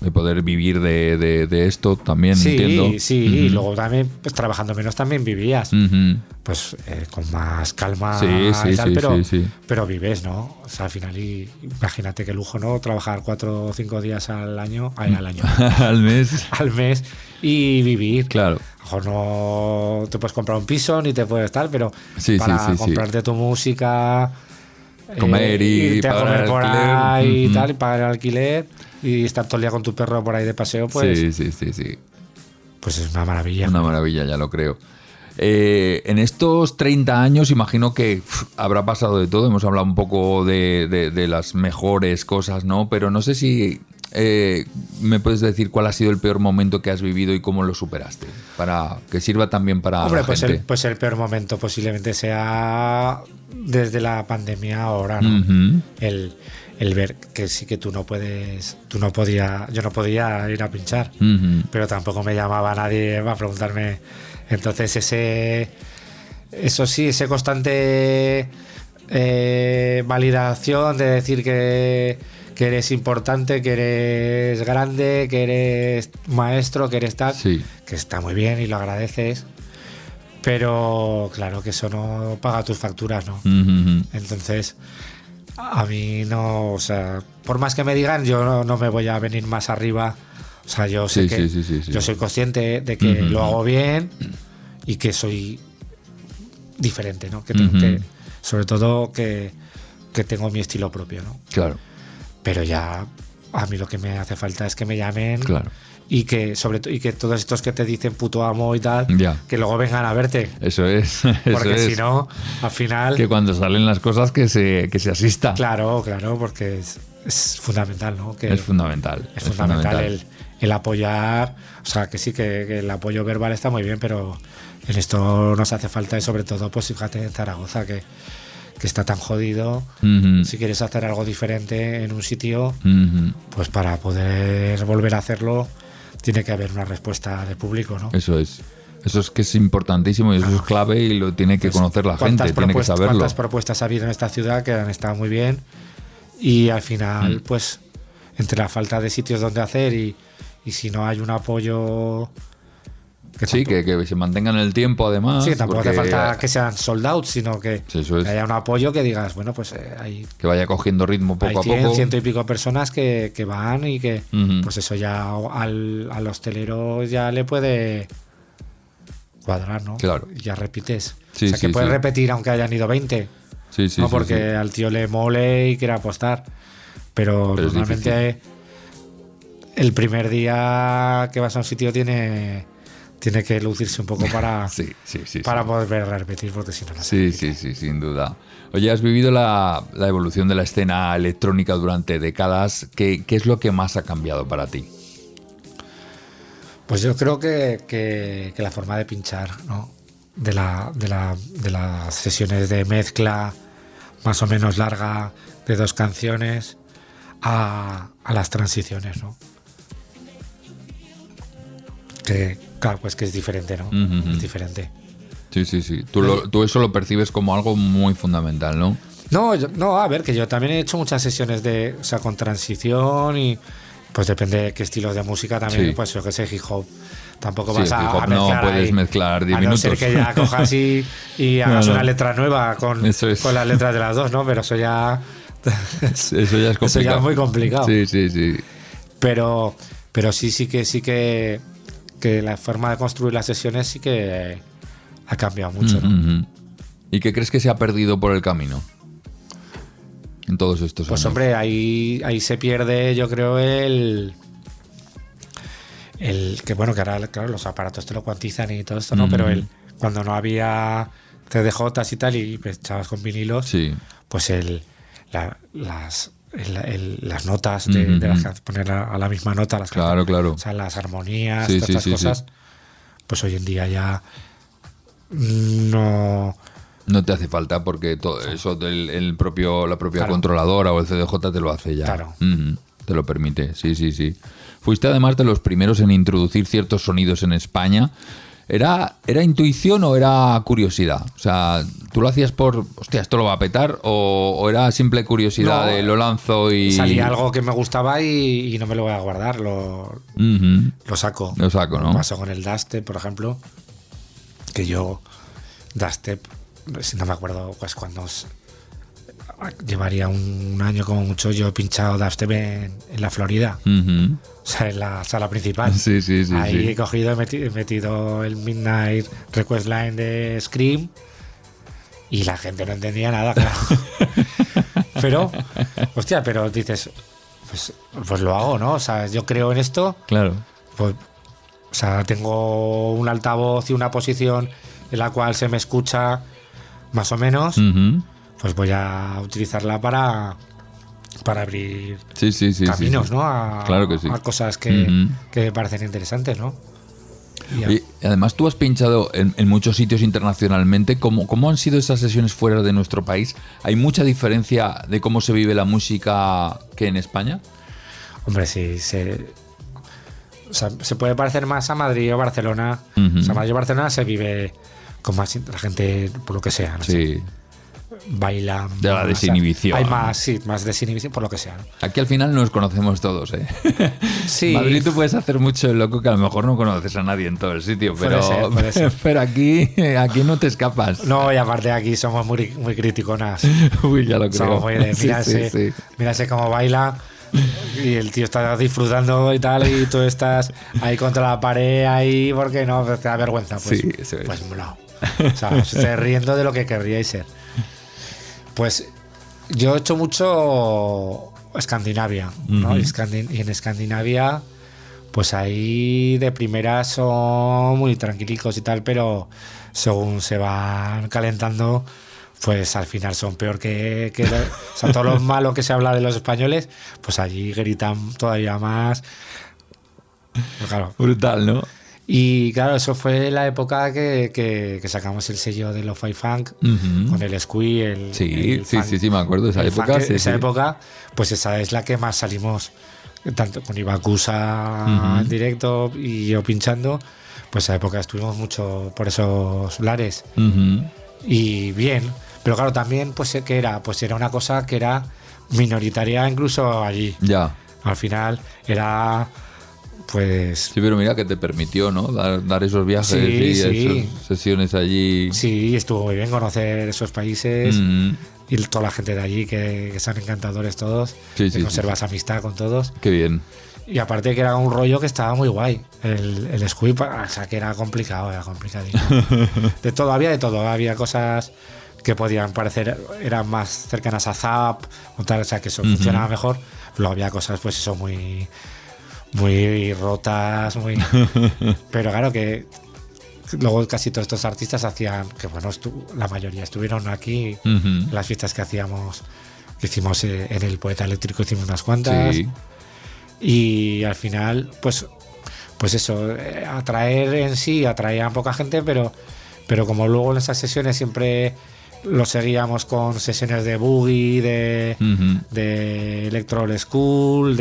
de poder vivir de esto también, Sí, entiendo. sí, y luego también, pues trabajando menos también vivías. Ujú. Pues con más calma Sí, y tal, sí, pero, sí, sí. pero vives, ¿no? O sea, al final, imagínate qué lujo, ¿no? Trabajar 4 o 5 días al año, Al mes. al mes y vivir. Claro. A lo mejor no te puedes comprar un piso ni te puedes tal, pero Sí, para sí, sí, sí. comprarte tu música, Comer y irte a pagar comer el por alquiler. ahí y Ujú. tal, y pagar el alquiler y estar todo el día con tu perro por ahí de paseo, pues, Sí, sí, sí, sí. pues es una maravilla. Una maravilla, ya lo creo. En estos 30 años imagino que habrá pasado de todo. Hemos hablado un poco de las mejores cosas, ¿no? Pero no sé si me puedes decir cuál ha sido el peor momento que has vivido y cómo lo superaste. Para que sirva también para Hombre, la pues gente. el peor momento posiblemente sea desde la pandemia ahora, ¿no? Ujú. El ver que sí que yo no podía ir a pinchar, Ujú. pero tampoco me llamaba nadie a preguntarme. Entonces eso sí, ese constante validación de decir que eres importante, que eres grande, que eres maestro, que eres tal, Sí. que está muy bien y lo agradeces, pero claro que eso no paga tus facturas, ¿no? Ujú. Entonces, a mí no, o sea, por más que me digan, yo no me voy a venir más arriba. O sea, yo sé Sí, que sí. yo soy consciente de que Ujú. lo hago bien y que soy diferente, ¿no? Que tengo Ujú. sobre todo que tengo mi estilo propio, ¿no? Claro, Pero ya a mí lo que me hace falta es que me llamen claro. y que sobre todo y que todos estos que te dicen puto amo y tal, Ya. que luego vengan a verte, Eso es. porque Eso si es. no, al final Que cuando salen las cosas que se asista. claro, porque es fundamental, ¿no? Que Es fundamental. es fundamental el apoyar, o sea, que sí que el apoyo verbal está muy bien, pero en esto nos hace falta y sobre todo, pues fíjate en Zaragoza que está tan jodido. Ujú. Si quieres hacer algo diferente en un sitio, Ujú. pues para poder volver a hacerlo tiene que haber una respuesta del público, ¿no? Eso es. Eso es que es importantísimo y eso es clave y lo tiene que conocer la gente, tiene que saberlo. ¿Cuántas propuestas ha habido en esta ciudad que han estado muy bien? Y al final, pues, entre la falta de sitios donde hacer y si no hay un apoyo... Sí, tampoco- que se mantengan el tiempo además. Sí, tampoco hace porque falta que sean sold out, sino que Eso es. haya un apoyo que digas, bueno, pues hay que vaya cogiendo ritmo poco a 100, poco. 100 y pico personas que van y que, Ujú. pues eso ya al hostelero ya le puede cuadrar, ¿no? Claro. Y ya repites. Sí, o sea, que sí, puedes sí. repetir aunque hayan ido 20. Sí, sí, no sí, porque sí. al tío le mole y quiera apostar. Pero Pero es normalmente el primer día que vas a un sitio tiene que lucirse un poco para, Sí, sí, sí. para sí. poder repetir, porque si no, no se Sí, repite. sí, sí, sin duda. Oye, has vivido la evolución de la escena electrónica durante décadas. ¿Qué es lo que más ha cambiado para ti? Pues yo creo que la forma de pinchar, ¿no? De las sesiones de mezcla más o menos larga de 2 canciones a las transiciones, ¿no? Que claro, pues que es diferente, ¿no? Ujú. Es diferente. Sí, sí, sí. Tú eso lo percibes como algo muy fundamental, ¿no? No, a ver, que yo también he hecho muchas sesiones o sea, con transición y pues depende de qué estilos de música también, Sí. pues yo que sé, hip hop. Tampoco Sí, vas el hip a hop no mezclar puedes ahí, mezclar 10 a no ser minutos. que ya cojas y hagas No, no. una letra nueva con Eso es. las letras de las dos, ¿no? Pero eso ya Eso ya es complicado. eso ya es muy complicado. Sí, sí, sí. Pero sí que la forma de construir las sesiones sí que ha cambiado mucho, ¿no? Ujú. ¿Y qué crees que se ha perdido por el camino? En todos estos Pues años. hombre, ahí se pierde, yo creo, el que bueno, que ahora, claro, los aparatos te lo cuantizan y todo esto, ¿no? Pero cuando no había CDJs y tal, y echabas con vinilos, Sí. pues las notas de las que poner a la misma nota, las Claro, claro. o sea, las armonías, Sí, todas sí, estas sí, cosas, sí. pues hoy en día ya no. No te hace falta porque todo eso la propia Claro. controladora o el CDJ te lo hace ya. Claro. Ujú. Te lo permite, sí, sí, sí. Fuiste además de los primeros en introducir ciertos sonidos en España. ¿Era intuición o era curiosidad? O sea, ¿tú lo hacías por, hostia, esto lo va a petar? ¿O era simple curiosidad de lo lanzo y...? Salía algo que me gustaba y no me lo voy a guardar, lo saco. Lo saco, ¿no? Me pasó con el dubstep, por ejemplo, que yo, dubstep, si no me acuerdo, pues cuando llevaría un año como mucho, yo he pinchado dubstep en la Florida. O sea, en la sala principal. Sí. Ahí he cogido, he metido el Midnight Request Line de Scream y la gente no entendía nada, claro. Pero, hostia, pero dices, pues lo hago, ¿no? O sea, yo creo en esto. Claro. Pues, o sea, tengo un altavoz y una posición en la cual se me escucha más o menos. Pues voy a utilizarla para abrir caminos, ¿no? Claro que sí. A cosas que me parecen interesantes, ¿no? Y además tú has pinchado en muchos sitios internacionalmente. ¿Cómo han sido esas sesiones fuera de nuestro país? ¿Hay mucha diferencia de cómo se vive la música que en España? Hombre, sí. O sea, se puede parecer más a Madrid o Barcelona. O sea, Madrid o Barcelona se vive con más la gente, por lo que sea, ¿no? Sí. sé, bailan de la desinhibición. Hay más desinhibición, por lo que sea, ¿no? Aquí al final nos conocemos todos, ¿eh? Sí. Madrid tú puedes hacer mucho el loco que a lo mejor no conoces a nadie en todo el sitio, Puede ser. Pero aquí no te escapas. No, y aparte aquí somos muy criticonas. Uy, ya lo creo. Somos muy de mírase cómo baila y el tío está disfrutando y tal y tú estás ahí contra la pared ahí porque no, te da vergüenza. Pues, sí, eso es. Pues no. O sea, estoy riendo de lo que querríais ser. Pues yo he hecho mucho Escandinavia, ¿no? Y en Escandinavia, pues ahí de primeras son muy tranquilicos y tal, pero según se van calentando, pues al final son peor que o sea, todo lo malo que se habla de los españoles, pues allí gritan todavía más. Pues claro. Brutal, ¿no? Y claro, eso fue la época que sacamos el sello de Lo-Fi Funk con el Squee, sí, me acuerdo de esa época. Esa época, pues esa es la que más salimos, tanto con Ibakusa en directo y yo pinchando, pues esa época estuvimos mucho por esos lares. Y bien, pero claro, también pues que era una cosa que era minoritaria incluso allí. Ya. Al final era... Pues... Sí, pero mira que te permitió, ¿no? Dar esos viajes y esas sesiones allí. Sí, estuvo muy bien conocer esos países y toda la gente de allí que son encantadores todos. Conservas amistad con todos. Qué bien. Y aparte que era un rollo que estaba muy guay. El squeeze, o sea, que era complicadísimo. De todo, había cosas que podían parecer, eran más cercanas a Zap o tal, o sea, que eso funcionaba mejor. Luego había cosas, pues eso, muy rotas, pero claro que luego casi todos estos artistas hacían, que bueno, la mayoría estuvieron aquí en las fiestas que hicimos en el Poeta Eléctrico, hicimos unas cuantas y al final pues eso, atraía a poca gente, pero como luego en esas sesiones siempre lo seguíamos con sesiones de boogie, de electro old school,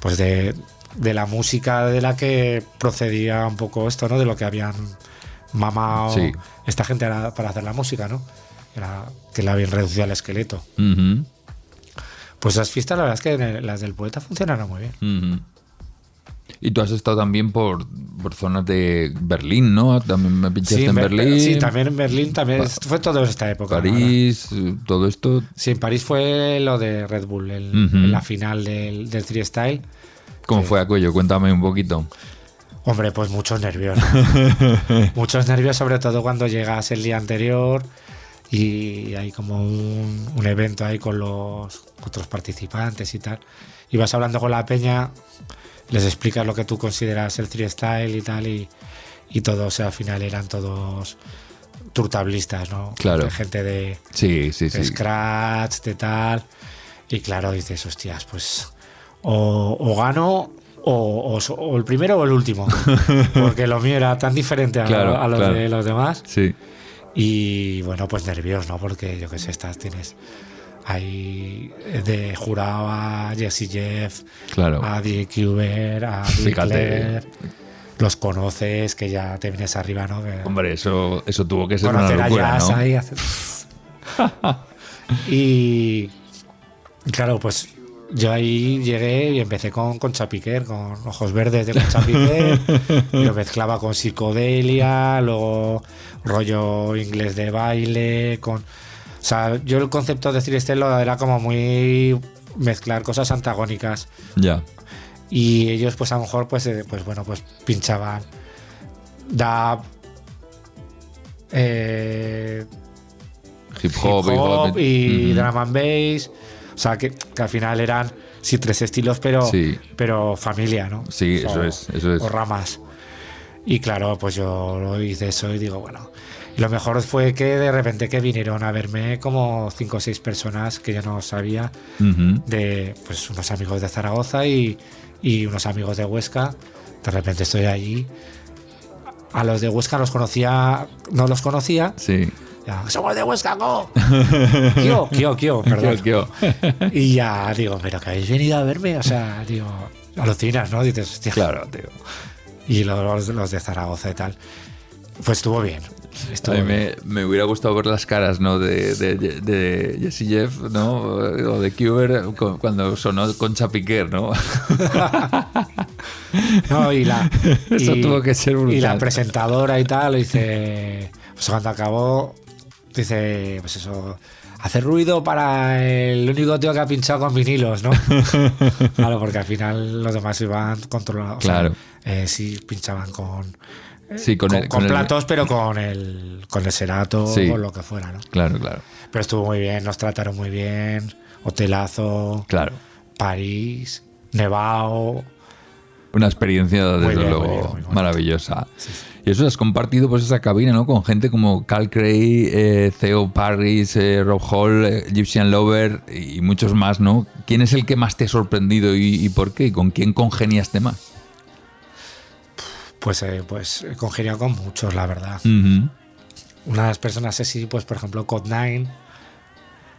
pues de la música de la que procedía un poco esto, ¿no? De lo que habían mamado esta gente para hacer la música, ¿no? Que la habían reducido al esqueleto. Pues las fiestas, la verdad es que las del Poeta funcionaron muy bien. Y tú has estado también por zonas de Berlín, ¿no? También me pinchaste en Berlín. Sí, también en Berlín, fue todo esta época. París, todo esto. Sí, en París fue lo de Red Bull, en la final del freestyle. ¿Cómo fue aquello? Cuéntame un poquito. Hombre, pues muchos nervios. Muchos nervios, sobre todo cuando llegas el día anterior y hay como un evento ahí con los otros participantes y tal. Y vas hablando con la peña, les explicas lo que tú consideras el freestyle y tal, y todos al final eran todos turtablistas, ¿no? Claro. Gente de scratch, de tal. Y claro, dices, hostias, pues o gano o el primero o el último. Porque lo mío era tan diferente a lo de los demás. Sí. Y bueno, pues nervios, ¿no? Porque yo qué sé, tienes ahí de jurado a Jesse Jeff, claro, a D. Cuber, a Fíjate, Claire, los conoces, que ya te vienes arriba, ¿no? Que Hombre, eso tuvo que ser conocer una locura, a Jazz ¿no? ahí, y claro, pues yo ahí llegué y empecé con Concha Piquer, con Ojos Verdes de Concha Piquer, y lo mezclaba con psicodelia, luego rollo inglés de baile, o sea, yo el concepto de Three Stelo era como muy mezclar cosas antagónicas. Ya. Y ellos pues a lo mejor pues bueno, pues pinchaban dub, Hip hop y drum and bass. O sea que al final eran sí 3 estilos, pero familia, ¿no? Sí, o, eso es. O ramas. Y claro, pues yo lo hice eso y digo, bueno. Y lo mejor fue que de repente que vinieron a verme como 5 o 6 personas que yo no sabía, de pues unos amigos de Zaragoza y unos amigos de Huesca. De repente estoy allí. A los de Huesca no los conocía. Sí. Ya, somos de Huesca, ¿no? Kio, perdón. Kio. Y ya digo, pero que habéis venido a verme, o sea, digo, alucinas, ¿no? Dices, hostia. Claro, tío. Y los de Zaragoza y tal. Pues estuvo bien. A mí me hubiera gustado ver las caras, ¿no? de Jesse Jeff, ¿no? O de Cuber cuando sonó Concha Piquer, ¿no? No, Eso tuvo que ser brutal. Y la presentadora y tal, dice, pues cuando acabó, dice, pues eso, hacer ruido para el único tío que ha pinchado con vinilos, ¿no? Claro, porque al final los demás iban controlados. Claro. O sea, sí pinchaban con platos, pero con el Serato o lo que fuera, ¿no? Claro. Pero estuvo muy bien, nos trataron muy bien, hotelazo, claro. París, Nevao. Una experiencia desde luego muy maravillosa. Sí. Y eso has compartido pues esa cabina, ¿no? Con gente como Cal Cray, Theo Parris, Rob Hall, Egyptian Lover y muchos más, ¿no? ¿Quién es el que más te ha sorprendido y por qué? ¿Y con quién congeniaste más? Pues he congeniado con muchos, la verdad. Uh-huh. Una de las personas así, pues por ejemplo Code9,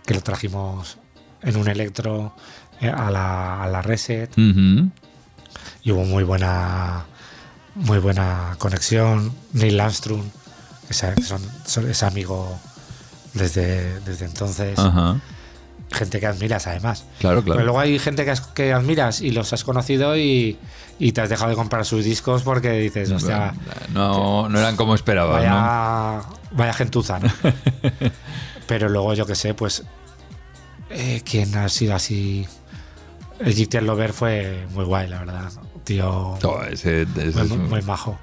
que lo trajimos en un electro a la Reset. Uh-huh. Y hubo muy buena conexión. Neil Armstrong, es amigo desde entonces. Uh-huh. Gente que admiras, además. Claro. Pero luego hay gente que admiras y los has conocido y te has dejado de comprar sus discos porque dices, hostia. No eran como esperaba. Vaya gentuza, ¿no? Pero luego, yo que sé, pues. ¿Quién ha sido así? Egyptian Lover fue muy guay, la verdad. Tío. Ese muy majo.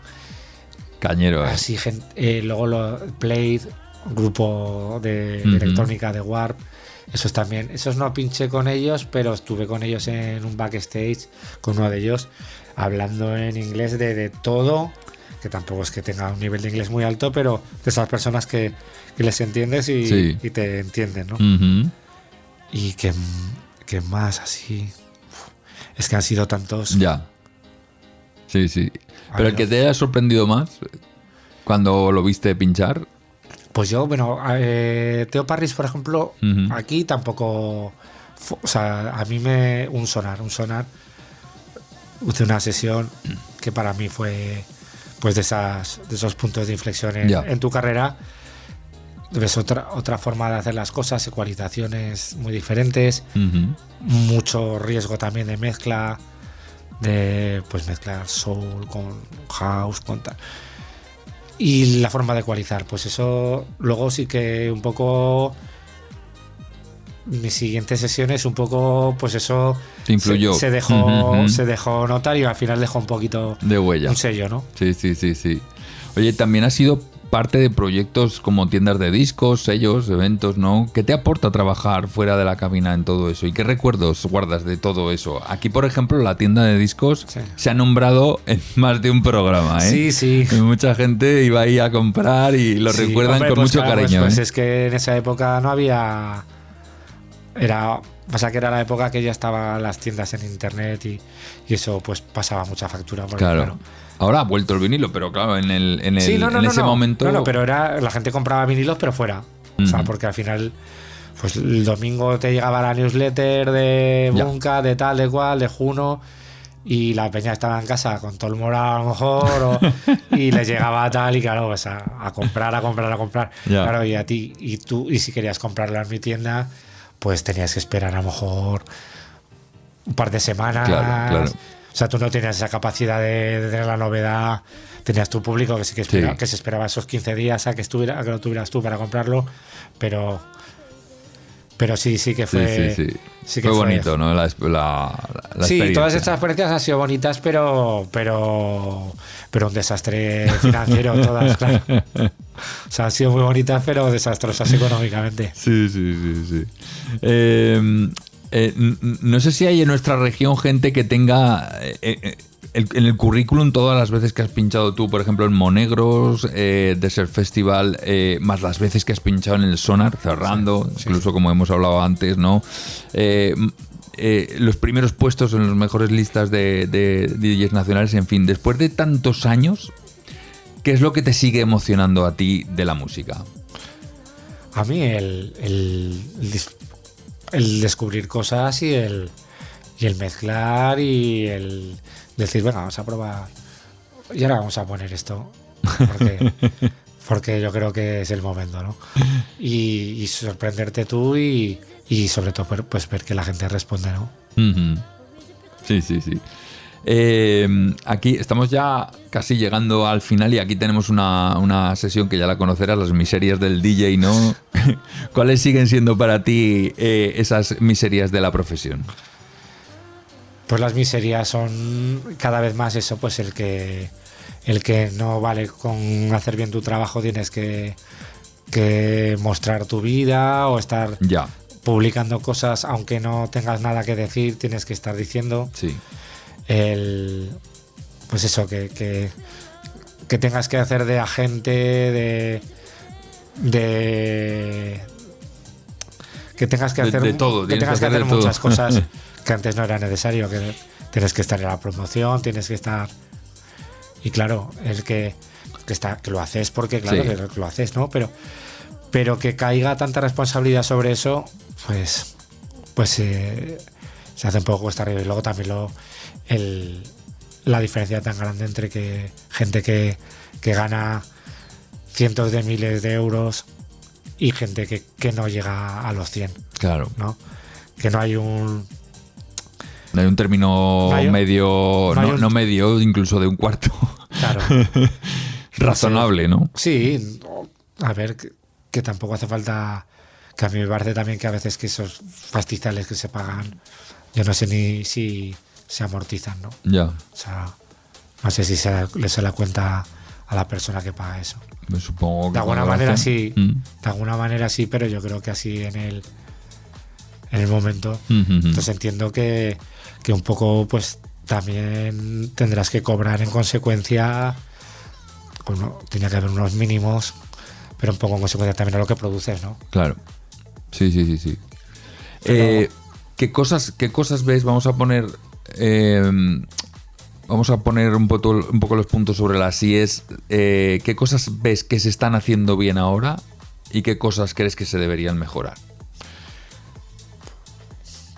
Cañero. Así, luego Played, grupo de electrónica de Warp. Esos no pinché con ellos, pero estuve con ellos en un backstage con uno de ellos, hablando en inglés de todo, que tampoco es que tenga un nivel de inglés muy alto, pero de esas personas que les entiendes y te entienden, ¿no? Uh-huh. Y que más así. Es que han sido tantos. Ya. Sí. Pero el que te haya sorprendido más cuando lo viste pinchar. Pues yo, bueno, Theo Parris, por ejemplo, aquí tampoco. O sea, a mí un sonar. Hice una sesión que para mí fue pues de esos puntos de inflexión en tu carrera. Ves otra forma de hacer las cosas, ecualizaciones muy diferentes, mucho riesgo también de mezcla, de pues mezclar soul con house, con tal. Y la forma de ecualizar, pues eso luego sí que un poco mis siguientes sesiones un poco pues eso te influyó. Se dejó notar y al final dejó un poquito de huella, un sello, ¿no? Sí. Oye, también ha sido parte de proyectos como tiendas de discos, sellos, eventos, ¿no? ¿Qué te aporta trabajar fuera de la cabina en todo eso? ¿Y qué recuerdos guardas de todo eso? Aquí, por ejemplo, la tienda de discos se ha nombrado en más de un programa, ¿eh? Sí. Y mucha gente iba ahí a comprar y lo recuerdan con mucho cariño. Pues es que en esa época no había... Pasa que era la época que ya estaban las tiendas en internet y eso pues pasaba mucha factura. Porque, claro. Ahora ha vuelto el vinilo, pero claro, en ese momento... No, pero la gente compraba vinilos, pero fuera. O sea, porque al final, pues el domingo te llegaba la newsletter de Bunka, de tal, de cual, de Juno, y la peña estaba en casa con todo el morado a lo mejor, y les llegaba tal, y claro, pues a comprar. Ya. Claro, y a ti, y si querías comprarla en mi tienda, pues tenías que esperar a lo mejor un par de semanas. Claro. O sea, tú no tenías esa capacidad de tener la novedad. Tenías tu público que sí que esperaba, Sí. que se esperaba esos 15 días a que lo tuvieras tú para comprarlo, pero sí que fue. Sí que fue bonito, ¿no? La sí, experiencia. todas estas experiencias han sido bonitas, pero un desastre financiero todas, claro. O sea, han sido muy bonitas, pero desastrosas económicamente. Sí. No sé si hay en nuestra región gente que tenga en el currículum todas las veces que has pinchado tú, por ejemplo, en Monegros, Desert Festival, más las veces que has pinchado en el Sonar, cerrando, Sí. incluso como hemos hablado antes, ¿no? Los primeros puestos en las mejores listas de DJs nacionales, en fin, después de tantos años, ¿qué es lo que te sigue emocionando a ti de la música? A mí el descubrir cosas y el mezclar y el decir, venga, vamos a probar y ahora vamos a poner esto porque yo creo que es el momento, ¿no? Y sorprenderte tú y sobre todo pues ver que la gente responde, ¿no? Uh-huh. Sí. Aquí estamos ya casi llegando al final y aquí tenemos una sesión que ya la conocerás, las miserias del DJ, ¿no? ¿Cuáles siguen siendo para ti esas miserias de la profesión? Pues las miserias son cada vez más eso, pues el que no vale con hacer bien tu trabajo, tienes que mostrar tu vida o estar Ya. publicando cosas aunque no tengas nada que decir, tienes que estar diciendo. Sí. Pues eso, que tengas que hacer de agente, que tengas que hacer de todo, que tengas que hacer hacer de muchas todo. cosas que antes no era necesario, que tienes que estar en la promoción, tienes que estar, y claro, el que lo haces porque claro Sí. que lo haces, ¿no? Pero que caiga tanta responsabilidad sobre eso, pues se hace un poco cuesta arriba. Y luego también la diferencia tan grande entre que gente que gana cientos de miles de euros y gente que no llega a los 100, Claro. ¿no? Que no hay un... No hay un término No hay un- medio, no hay un- no medio, incluso de un cuarto. Claro. Razonable, ¿no? Sí, a ver, que tampoco hace falta... Que a mí me parece también que a veces que esos pastizales que se pagan, yo no sé ni si se amortizan, ¿no? Ya. O sea, no sé si se la cuenta a la persona que paga eso. Me supongo que De alguna cuando lo manera hacen- sí, de alguna manera sí, pero yo creo que así en el momento. Ujú. Entonces entiendo que un poco pues también tendrás que cobrar en consecuencia. Bueno, tenía que haber unos mínimos, pero un poco en consecuencia también a lo que produces, ¿no? Claro. Sí. Pero- ¿Qué cosas ves? Vamos a poner un poco los puntos sobre las IES. ¿Qué cosas ves que se están haciendo bien ahora y qué cosas crees que se deberían mejorar?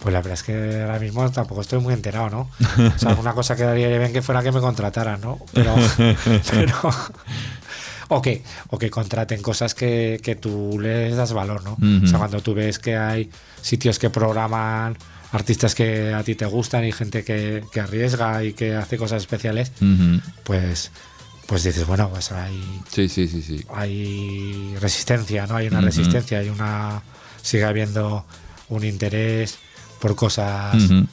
Pues la verdad es que ahora mismo tampoco estoy muy enterado, ¿no? O sea, alguna cosa quedaría bien que fuera que me contrataran, ¿no? Pero o que contraten cosas que tú les das valor, ¿no? Ujú. O sea, cuando tú ves que hay sitios que programan artistas que a ti te gustan y gente que arriesga y que hace cosas especiales, Ujú. pues dices, bueno, pues hay Sí. resistencia, ¿no? Hay una Ujú. resistencia, sigue habiendo un interés por cosas, Ujú.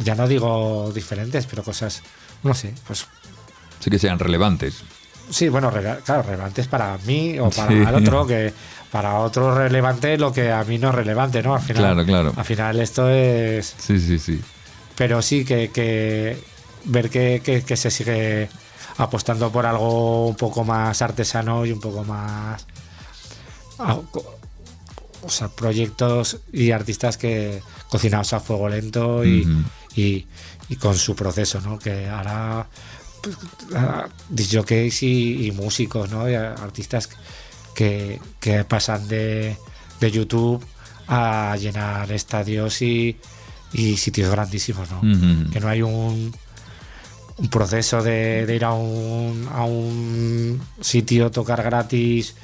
ya no digo diferentes, pero cosas, no sé, pues Sí que sean relevantes. sí, bueno, claro, relevantes para mí o para Sí. el otro, que para otro relevante lo que a mí no es relevante, ¿no? Al final, Claro. Al final esto es... Sí. Pero sí que ver que se sigue apostando por algo un poco más artesano y un poco más... O sea, proyectos y artistas que cocinados a fuego lento Ujú. y con su proceso, ¿no? Que ahora pues, discjockeys y músicos, ¿no? Y artistas que pasan de YouTube a llenar estadios y y sitios grandísimos, ¿no? Que no hay un proceso de ir a un sitio, tocar gratis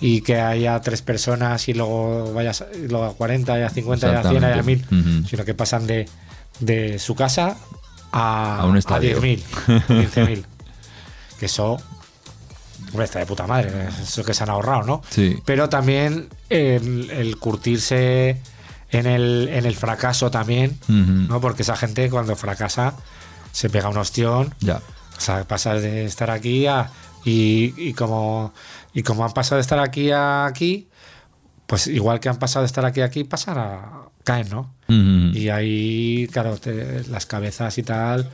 y que haya 3 personas y luego vayas luego a 40, a 50, a 100, a 1000, sino que pasan de su casa a un estadio. A 10.000, 15.000. Que eso, hombre, está de puta madre, eso que se han ahorrado, ¿no? Sí. Pero también el curtirse en el fracaso también, ¿no? Porque esa gente cuando fracasa se pega un ostión. Ya. O sea, pasas de estar aquí y como han pasado de estar aquí a aquí, pues igual que han pasado de estar aquí a aquí, caen, ¿no? Y ahí, claro, las cabezas y tal,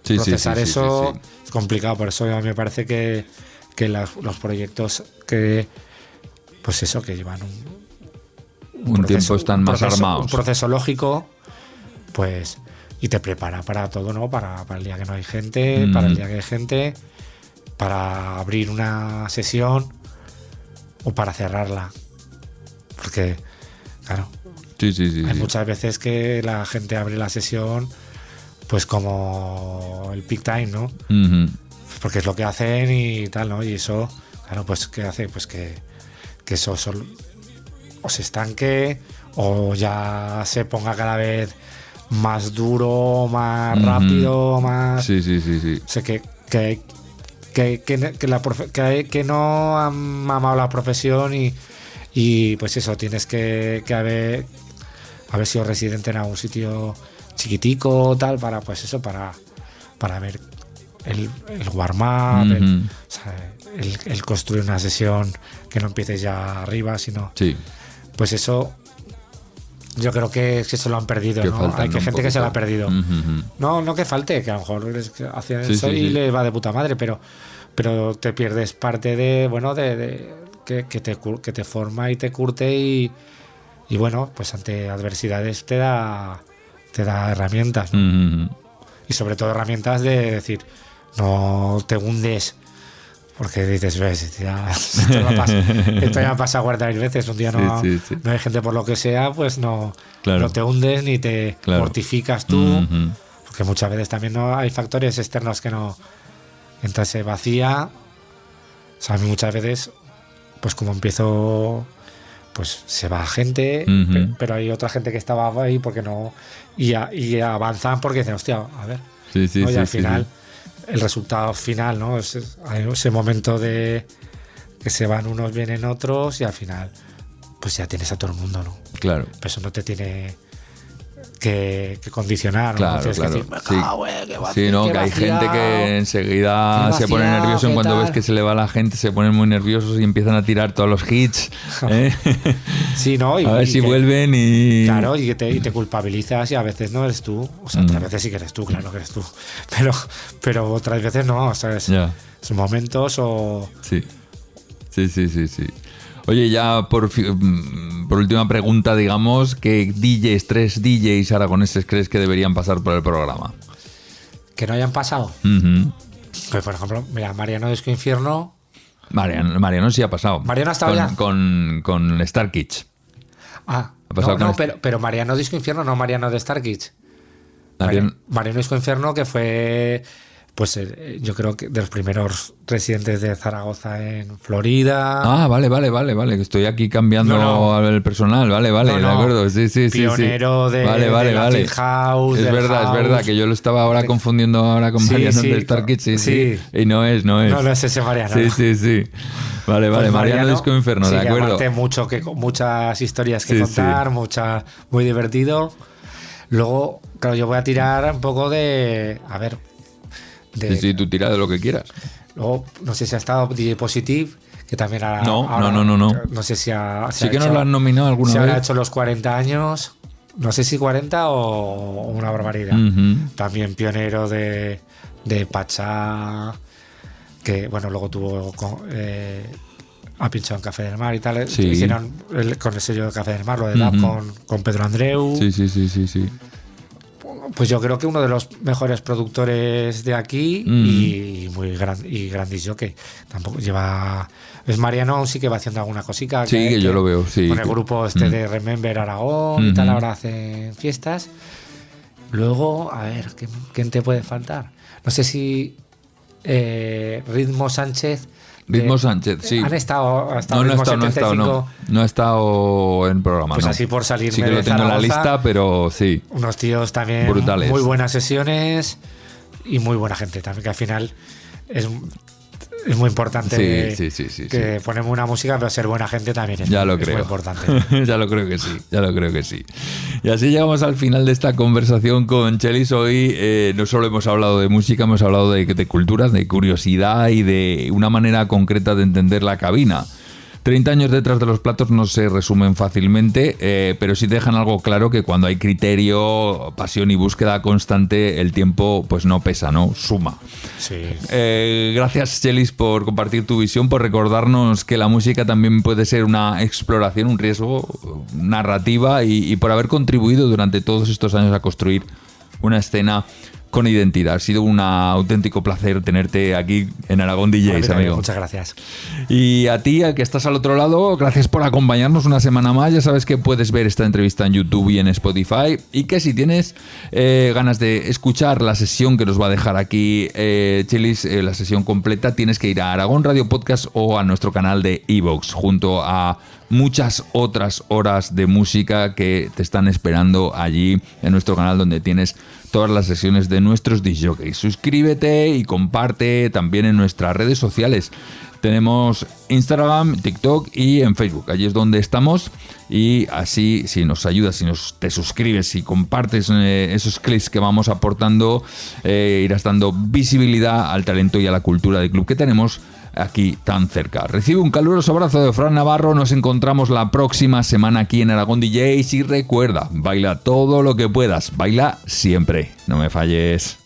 procesar eso es complicado. Por eso a mí me parece que los proyectos que, pues eso, que llevan un proceso, tiempo están más armados. Un proceso lógico, pues, y te prepara para todo, ¿no? Para el día que no hay gente, para el día que hay gente, para abrir una sesión o para cerrarla. Porque, claro, hay muchas veces que la gente abre la sesión pues como el peak time, ¿no? Porque es lo que hacen y tal, ¿no? Y eso, claro, pues ¿qué hace? Pues que eso o se estanque o ya se ponga cada vez más duro, más rápido, más... Sí. O sea, que no han mamado la profesión y pues eso, tienes que haber sido residente en algún sitio chiquitico tal para pues eso, para ver el warm-up, o sea, el construir una sesión que no empieces ya arriba, sino pues eso yo creo que se lo han perdido, ¿no? Hay gente que se lo ha perdido. No que falte, que a lo mejor hacen eso y le va de puta madre, pero te pierdes parte de, bueno, de que te forma y te curte y bueno, pues ante adversidades te da herramientas, ¿no? Y sobre todo herramientas de decir, no te hundes. Porque dices, ves, esto ya me ha pasado 40.000 veces. Un día no hay gente por lo que sea, pues no te hundes ni te mortificas tú. Porque muchas veces también no hay factores externos que no. Entonces se vacía. O sea, a mí muchas veces, pues como empiezo, pues se va gente, pero hay otra gente que estaba ahí porque no. Y avanzan porque dicen, hostia, a ver. ¿no? Y al final. El resultado final, ¿no? Hay ese momento de que se van unos, vienen otros y al final pues ya tienes a todo el mundo, ¿no? Claro. Pero eso no te tiene que condicionar, ¿no? Claro, Tienes claro. que decir, Que hay gente que enseguida se pone nervioso en cuanto ves que se le va la gente, se ponen muy nerviosos y empiezan a tirar todos los hits. Sí, ¿no? A ver si vuelven y... Claro, y te culpabilizas y a veces no eres tú. O sea, otras veces sí que eres tú, claro que eres tú. Pero otras veces no, ¿sabes? Son momentos o... Sí. Oye, ya por última pregunta, digamos, ¿qué 3 DJs aragoneses crees que deberían pasar por el programa? ¿Que no hayan pasado? Pues, por ejemplo, mira, Mariano Disco Infierno... Mariano sí ha pasado. ¿Mariano ha estado ya? Con Star Kids. Pero Mariano Disco Infierno, no Mariano de Star Kids. Mariano Disco Infierno, que fue... Pues yo creo que de los primeros residentes de Zaragoza en Florida. Ah, vale, que estoy aquí cambiando el personal, vale, de acuerdo, sí. Pionero de Latin House. Es verdad, que yo lo estaba ahora confundiendo con Mariano de Star Kids, sí. Y no es. No es ese Mariano. Sí. Vale, pues Mariano Disco Inferno, de acuerdo. Muchas historias que contar, muy divertido. Luego, claro, yo voy a tirar un poco de... A ver... Sí, tú tira de lo que quieras. Luego, no sé si ha estado DJ Positive, que también ahora... No. No sé si ha... Sí que nos lo han nominado alguna vez. Se habrá hecho los 40 años, no sé si 40 o una barbaridad. También pionero de Pachá, que, bueno, luego ha pinchado en Café del Mar y tal. Sí. Hicieron con el sello de Café del Mar, lo de DAP con Pedro Andreu. Sí. pues yo creo que uno de los mejores productores de aquí y muy grandis jockey. Tampoco lleva... Es Mariano, sí que va haciendo alguna cosica. Sí, que yo lo veo, sí. Con el grupo de Remember Aragón y tal, ahora hacen fiestas. Luego, a ver, ¿quién te puede faltar? No sé si Ritmo Sánchez... Ritmo Sánchez, sí. Han estado no ha estado en programa. Pues no. así por salirme sí que lo de tengo Zaragoza, en la lista, pero sí. Unos tíos también brutales. Muy buenas sesiones y muy buena gente también, que al final es muy importante que ponemos una música, pero ser buena gente también es muy importante. Ya lo creo que sí. Y así llegamos al final de esta conversación con Chelis. Hoy no solo hemos hablado de música, hemos hablado de cultura, de curiosidad y de una manera concreta de entender la cabina. 30 años detrás de los platos no se resumen fácilmente, pero sí dejan algo claro, que cuando hay criterio, pasión y búsqueda constante, el tiempo pues no pesa, ¿no? Suma. Sí. Gracias, Chelis, por compartir tu visión, por recordarnos que la música también puede ser una exploración, un riesgo, narrativa y por haber contribuido durante todos estos años a construir una escena con identidad. Ha sido un auténtico placer tenerte aquí en Aragón DJs, amigo. Muchas gracias. Y a ti, que estás al otro lado, gracias por acompañarnos una semana más. Ya sabes que puedes ver esta entrevista en YouTube y en Spotify, y que si tienes ganas de escuchar la sesión que nos va a dejar aquí Chelis, la sesión completa, tienes que ir a Aragón Radio Podcast o a nuestro canal de iVoox, junto a muchas otras horas de música que te están esperando allí en nuestro canal, donde tienes todas las sesiones de nuestros discjockeys. Suscríbete y comparte también en nuestras redes sociales. Tenemos Instagram, TikTok y en Facebook. Allí es donde estamos, y así, si nos ayudas, si te suscribes, si compartes esos clips que vamos aportando, irás dando visibilidad al talento y a la cultura del club que tenemos aquí tan cerca. Recibe un caluroso abrazo de Fran Navarro. Nos encontramos la próxima semana aquí en Aragón DJs, y recuerda, baila todo lo que puedas, baila siempre, no me falles.